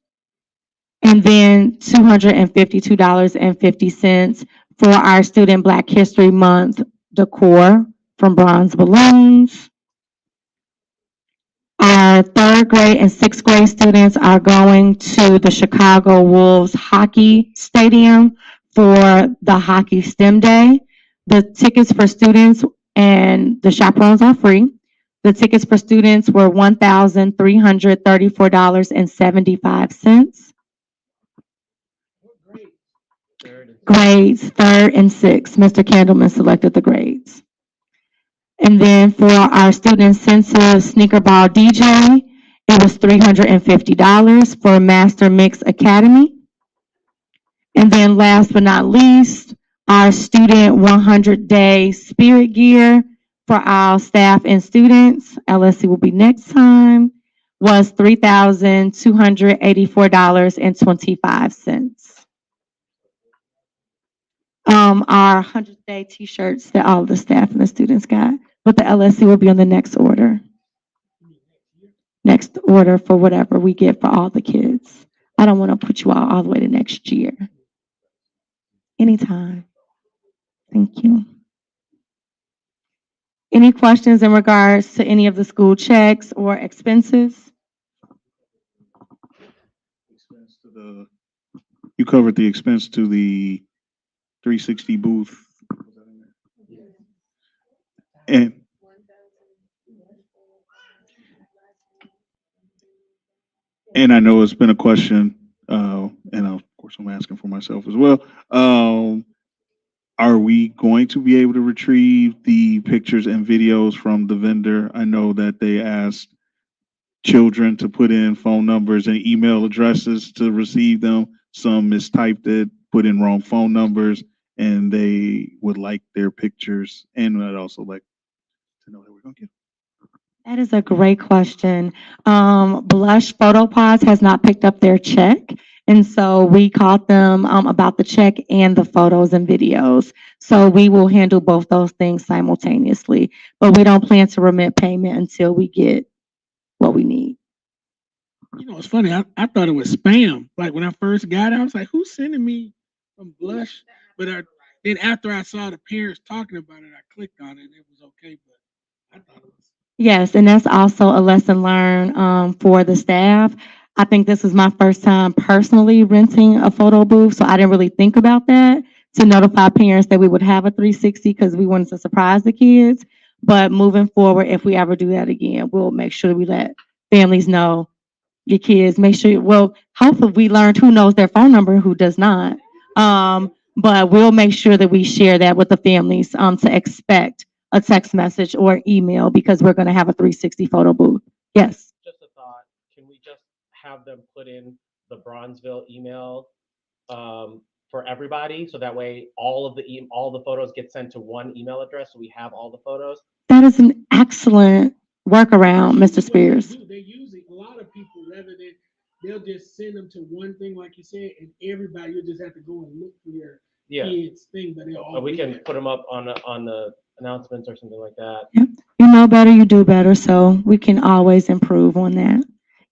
And then $252.50 for our student Black History Month decor from Bronze Balloons. Our third grade and sixth grade students are going to the Chicago Wolves Hockey Stadium for the Hockey STEM Day. The tickets for students and the chaperones are free. The tickets for students were $1,334.75. Grades third and sixth. Mr. Candleman selected the grades. And then for our student incentive sneaker ball DJ, it was $350 for Master Mix Academy. And then last but not least, our student 100-day spirit gear for our staff and students, LSC will be next time, was $3,284.25. Our 100-day t-shirts that all the staff and the students got, but the LSC will be on the next order. Next order for whatever we get for all the kids. I don't want to put you all the way to next year. Anytime. Thank you. Any questions in regards to any of the school checks or expenses? Expense to the, you covered the expense to the 360 booth. And I know it's been a question, and of course I'm asking for myself as well. Are we going to be able to retrieve the pictures and videos from the vendor? I know that they asked children to put in phone numbers and email addresses to receive them. Some mistyped it, put in wrong phone numbers, and they would like their pictures. And I'd also like to know that we're going to get. That is a great question. Blush Photo Pods has not picked up their check. And so we called them about the check and the photos and videos. So we will handle both those things simultaneously. But we don't plan to remit payment until we get what we need. You know, it's funny. I thought it was spam. Like when I first got it, I was like, who's sending me from Blush? But then after I saw the parents talking about it, I clicked on it and it was okay. But I thought it was. Yes, and that's also a lesson learned for the staff. I think this is my first time personally renting a photo booth, so I didn't really think about that to notify parents that we would have a 360 because we wanted to surprise the kids. But moving forward, if we ever do that again, we'll make sure we let families know your kids. Make sure, well, hopefully we learned who knows their phone number and who does not. But we'll make sure that we share that with the families to expect a text message or email because we're going to have a 360 photo booth. Yes. Just a thought, can we just have them put in the Bronzeville email for everybody? So that way all the photos get sent to one email address. So we have all the photos. That is an excellent workaround, Mr. Spears. They usually, a lot of people, rather than, they'll just send them to one thing, like you said, and everybody, you'll just have to go and look for your kids thing, but they'll all. We can put them up on the announcements or something like that. Yep. You know better, you do better, so we can always improve on that.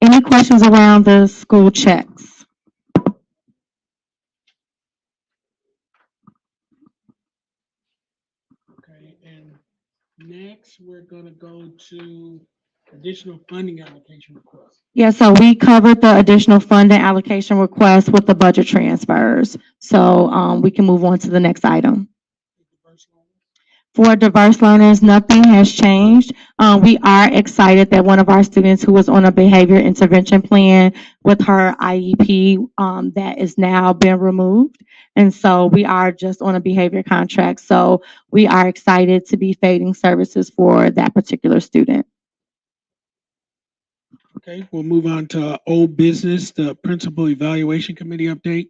Any questions around the school checks? Okay, and next we're gonna go to additional funding allocation requests. Yeah, so we covered the additional funding allocation request with the budget transfers. So we can move on to the next item. For diverse learners, nothing has changed. We are excited that one of our students who was on a behavior intervention plan with her IEP, that is now been removed. And so we are just on a behavior contract. So we are excited to be fading services for that particular student. Okay, we'll move on to old business, the principal evaluation committee update.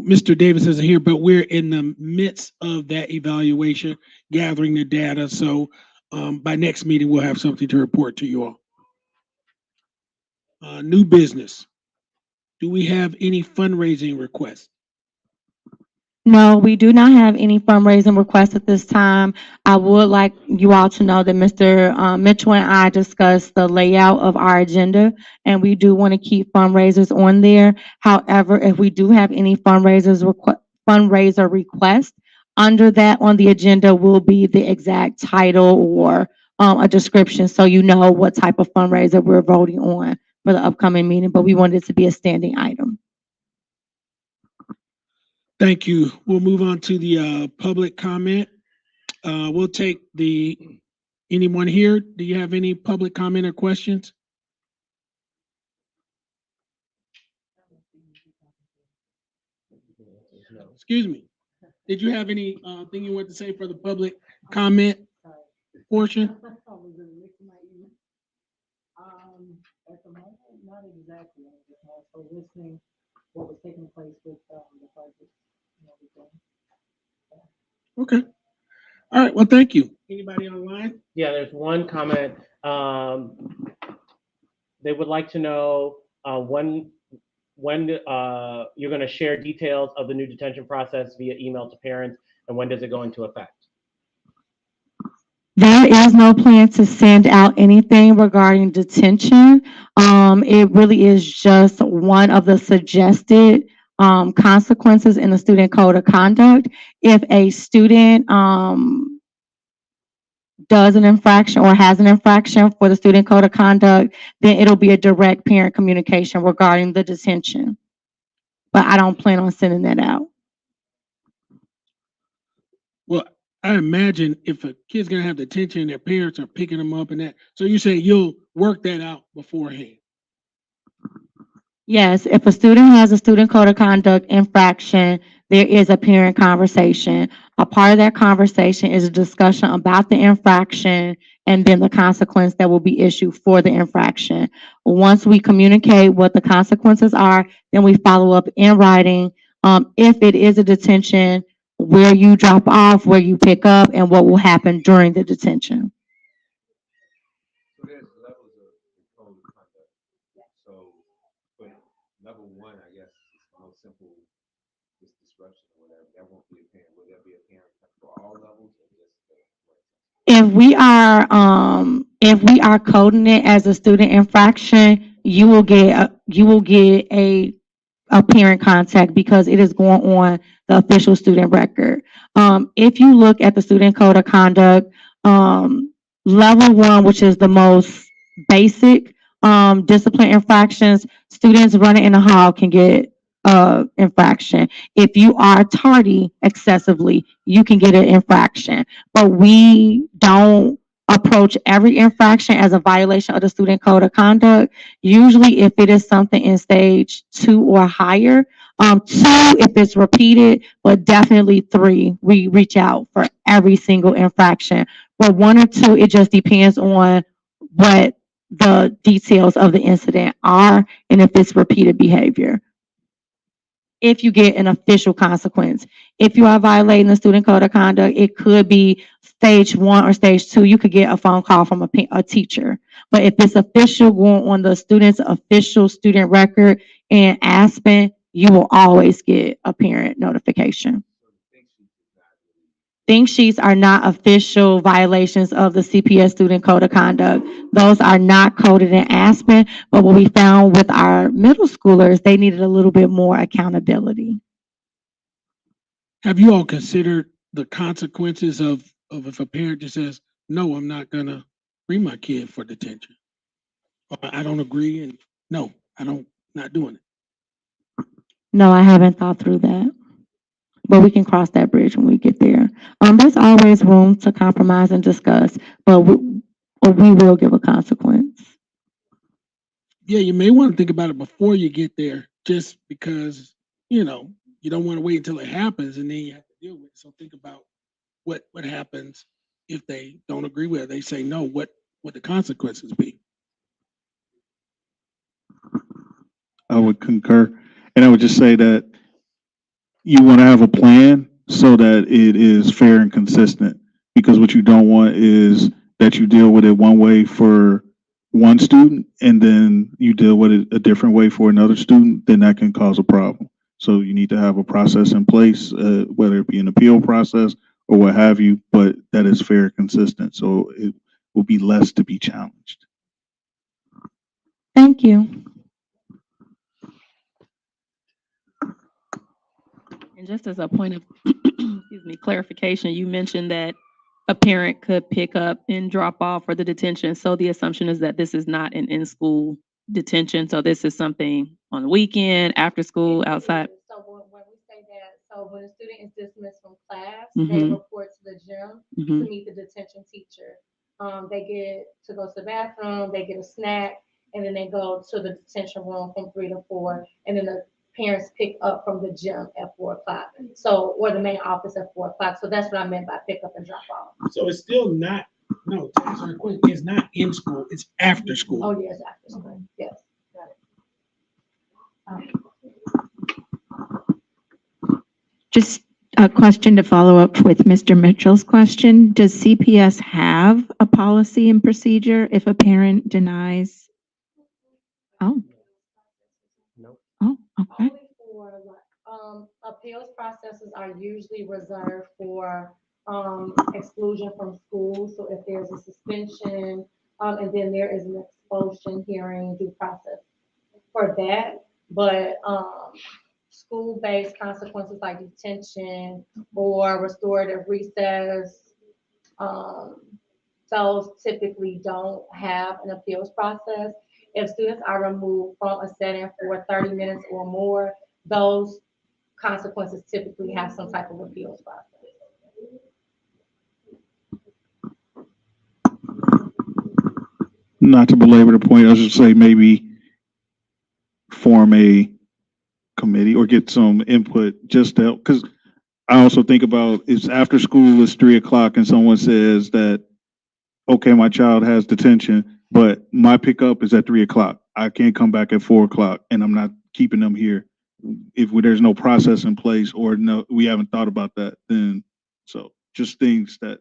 Mr. Davis isn't here, but we're in the midst of that evaluation, gathering the data. So by next meeting, we'll have something to report to you all. New business. Do we have any fundraising requests? No, we do not have any fundraising requests at this time. I would like you all to know that Mr. Mitchell and I discussed the layout of our agenda, and we do want to keep fundraisers on there. However, if we do have any fundraiser request, under that on the agenda will be the exact title or a description so you know what type of fundraiser we're voting on for the upcoming meeting, but we wanted it to be a standing item. Thank you. We'll move on to the public comment. We'll take anyone here. Do you have any public comment or questions? Excuse me. Did you have any thing you want to say for the public comment portion? At the moment, not exactly. I'm just also listening what was taking place with the budget and everything. Okay. All right. Well, thank you. Anybody online? Yeah, there's one comment. They would like to know when you're going to share details of the new detention process via email to parents, and when does it go into effect? There is no plan to send out anything regarding detention. It really is just one of the suggested consequences in the student code of conduct. If a student does an infraction or has an infraction for the student code of conduct, then it'll be a direct parent communication regarding the detention. But I don't plan on sending that out. Well, I imagine if a kid's gonna have detention, their parents are picking them up and that. So you say you'll work that out beforehand. Yes, if a student has a student code of conduct infraction, there is a parent conversation. A part of that conversation is a discussion about the infraction and then the consequence that will be issued for the infraction. Once we communicate what the consequences are, then we follow up in writing. If it is a detention, where you drop off, where you pick up, and what will happen during the detention. So there's levels of code of conduct. So, but level one, I guess, is the most simple, just disruption or whatever. That won't be a parent. Will there be a parent for all levels or just If we are coding it as a student infraction, you will get a parent contact because it is going on the official student record. If you look at the student code of conduct, level one, which is the most basic discipline infractions, students running in the hall can get infraction. If you are tardy excessively, you can get an infraction. But we don't approach every infraction as a violation of the student code of conduct. Usually, if it is something in stage 2 or higher, 2 if it's repeated, but definitely 3, we reach out for every single infraction. But 1 or 2, it just depends on what the details of the incident are and if it's repeated behavior. If you get an official consequence. If you are violating the student code of conduct, it could be stage 1 or stage 2. You could get a phone call from a teacher. But if it's official, going on the student's official student record in Aspen, you will always get a parent notification. Think sheets are not official violations of the CPS student code of conduct. Those are not coded in Aspen, but what we found with our middle schoolers, they needed a little bit more accountability. Have you all considered the consequences of if a parent just says, no, I'm not gonna bring my kid for detention? Or I don't agree and no, not doing it. No, I haven't thought through that. But we can cross that bridge when we get there. There's always room to compromise and discuss, but we will give a consequence. Yeah, you may want to think about it before you get there, just because, you don't want to wait until it happens and then you have to deal with it. So think about what happens if they don't agree with it. They say no, what the consequences be. I would concur. And I would just say that you want to have a plan so that it is fair and consistent. Because what you don't want is that you deal with it one way for one student and then you deal with it a different way for another student, then that can cause a problem. So you need to have a process in place, whether it be an appeal process or what have you, but that is fair and consistent. So it will be less to be challenged. Thank you. And just as a point of excuse me, clarification, you mentioned that a parent could pick up and drop off for the detention. So the assumption is that this is not an in-school detention. So this is something on the weekend, after school, outside. So when we say that, so when a student is dismissed from class, they Mhm. report to the gym to Mhm. meet the detention teacher. They get to go to the bathroom, they get a snack, and then they go to the detention room from 3 to 4, and then the parents pick up from the gym at 4 o'clock. So, or the main office at 4 o'clock. So that's what I meant by pick up and drop off. So it's still not, no, to answer your question, it's not in school, it's after school. Oh, yes, after school, yes. Got it. Just a question to follow up with Mr. Mitchell's question. Does CPS have a policy and procedure if a parent denies? Oh, Nope. oh, okay. Only for, appeals processes are usually reserved for, exclusion from school. So if there's a suspension, and then there is an expulsion hearing due process for that. But, school-based consequences like detention or restorative recess, um, those typically don't have an appeals process. If students are removed from a setting for 30 minutes or more, those consequences typically have some type of appeals process. Not to belabor the point, I was just say maybe form a committee or get some input just to help, because I also think about it's after school, it's 3 o'clock and someone says that, okay, my child has detention, but my pickup is at 3 o'clock. I can't come back at 4 o'clock and I'm not keeping them here. If there's no process in place or no, we haven't thought about that, then, so just things that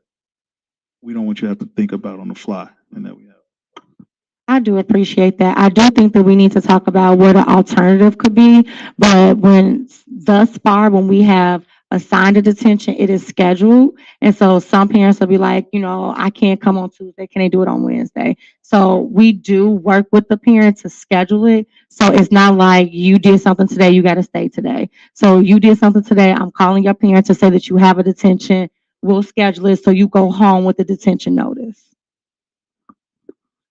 we don't want you to have to think about on the fly and that we have. I do appreciate that. I do think that we need to talk about what an alternative could be, but thus far, when we have assigned a detention, it is scheduled. And so some parents will be like, I can't come on Tuesday. Can they do it on Wednesday? So we do work with the parent to schedule it. So it's not like you did something today, you got to stay today. So you did something today, I'm calling your parent to say that you have a detention. We'll schedule it so you go home with the detention notice.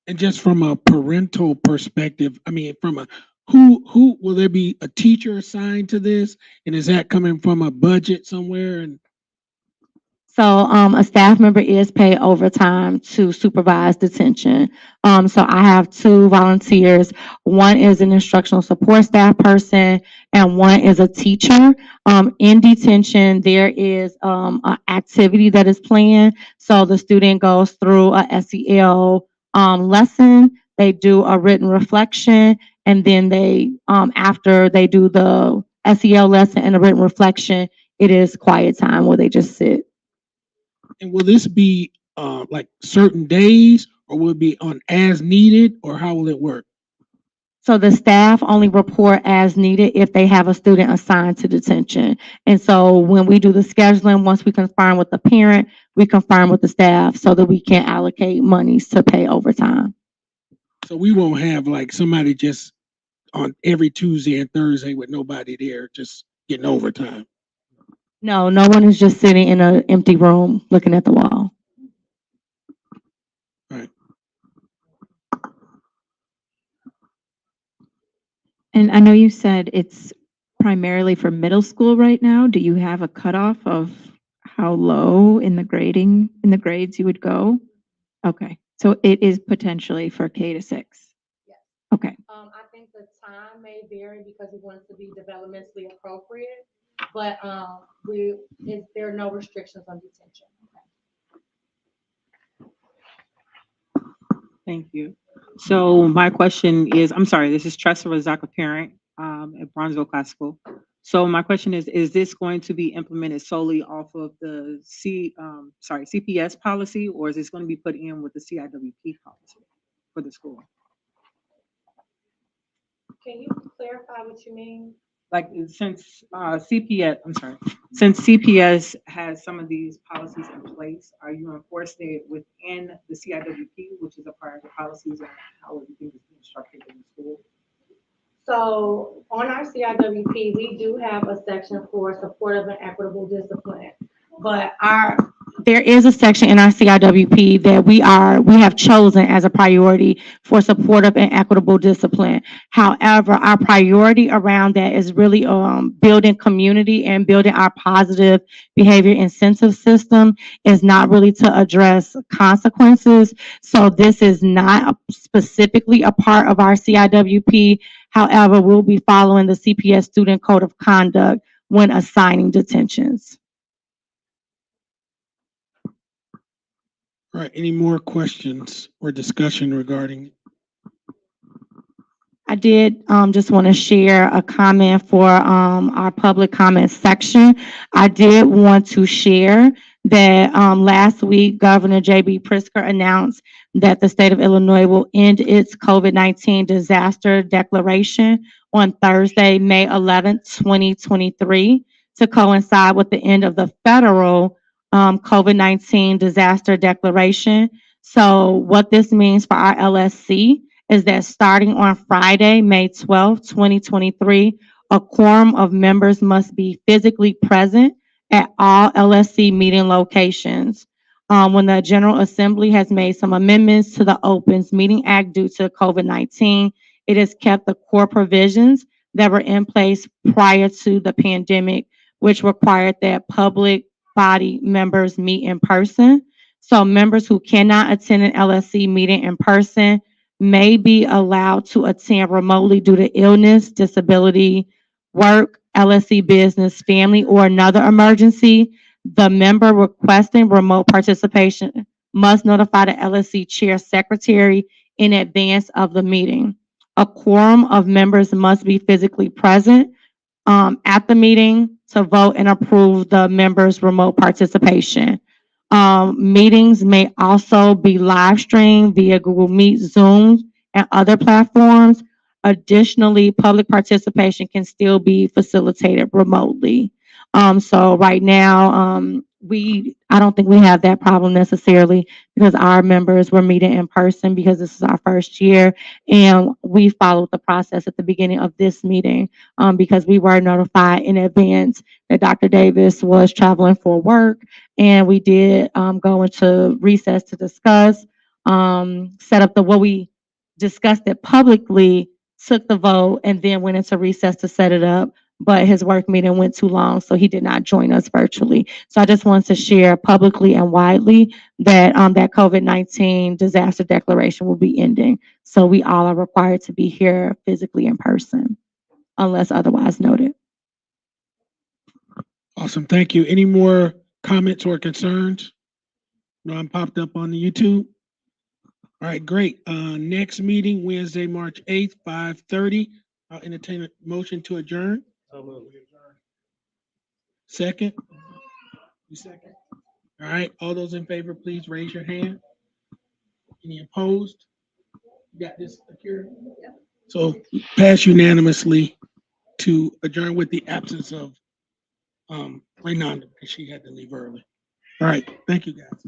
And just from a parental perspective, I mean, who will there be a teacher assigned to this? And is that coming from a budget somewhere? And So a staff member is paid overtime to supervise detention. So I have 2 volunteers. One is an instructional support staff person and one is a teacher. In detention, there is an activity that is planned. So the student goes through a SEL lesson. They do a written reflection, and then after they do the SEL lesson and a written reflection, it is quiet time where they just sit. and will this be like certain days, or will it be on as needed, or how will it work? So the staff only report as needed if they have a student assigned to detention. And so when we do the scheduling, once we confirm with the parent, we confirm with the staff so that we can allocate monies to pay overtime. So we won't have like somebody just on every Tuesday and Thursday with nobody there, just getting overtime. No, no one is just sitting in an empty room looking at the wall. Right. And I know you said it's primarily for middle school right now. Do you have a cutoff of how low in the grades you would go? Okay, so it is potentially for K to 6. Yes. Okay. I think the time may vary because we want it to be developmentally appropriate, but, there are no restrictions on detention. Thank you. So my question is, I'm sorry, this is Tressa Razaka, parent, at Bronzeville Classical. So my question is this going to be implemented solely off of the CPS policy, or is this going to be put in with the CIWP policy for the school? Can you clarify what you mean? Like, since since CPS has some of these policies in place, are you enforcing it within the CIWP, which is a part of the policies and how everything is being structured in the school? So on our CIWP, we do have a section for supportive and equitable discipline, but our there is a section in our CIWP that we have chosen as a priority for supportive and equitable discipline. However, our priority around that is really building community and building our positive behavior incentive system, is not really to address consequences. So this is not specifically a part of our CIWP. However, we'll be following the CPS Student Code of Conduct when assigning detentions. All right, any more questions or discussion regarding? I did just want to share a comment for our public comment section. I did want to share that last week, Governor J.B. Pritzker announced that the state of Illinois will end its COVID-19 disaster declaration on Thursday, May 11th, 2023, to coincide with the end of the federal COVID-19 disaster declaration. So what this means for our LSC is that starting on Friday, May 12th, 2023, a quorum of members must be physically present at all LSC meeting locations. When the General Assembly has made some amendments to the Opens Meeting Act due to COVID-19, it has kept the core provisions that were in place prior to the pandemic, which required that public body members meet in person. So members who cannot attend an LSC meeting in person may be allowed to attend remotely due to illness, disability, work, LSC business, family, or another emergency. The member requesting remote participation must notify the LSC chair secretary in advance of the meeting. A quorum of members must be physically present at the meeting to vote and approve the members' remote participation. Meetings may also be live streamed via Google Meet, Zoom, and other platforms. Additionally, public participation can still be facilitated remotely. So right now, I don't think we have that problem necessarily because our members were meeting in person because this is our first year, and we followed the process at the beginning of this meeting because we were notified in advance that Dr. Davis was traveling for work, and we did go into recess to discuss, set up what we discussed it publicly, took the vote, and then went into recess to set it up. But his work meeting went too long, so he did not join us virtually. So I just wanted to share publicly and widely that that COVID-19 disaster declaration will be ending. So we all are required to be here physically in person, unless otherwise noted. Awesome, thank you. Any more comments or concerns? No, I'm popped up on the YouTube. All right, great. Next meeting, Wednesday, March 8th, 5:30. I'll entertain a motion to adjourn. So moved. Second? You second? All right, all those in favor, please raise your hand. Any opposed? You got this, Akira? So pass unanimously to adjourn with the absence of Raynanda, because she had to leave early. All right, thank you, guys.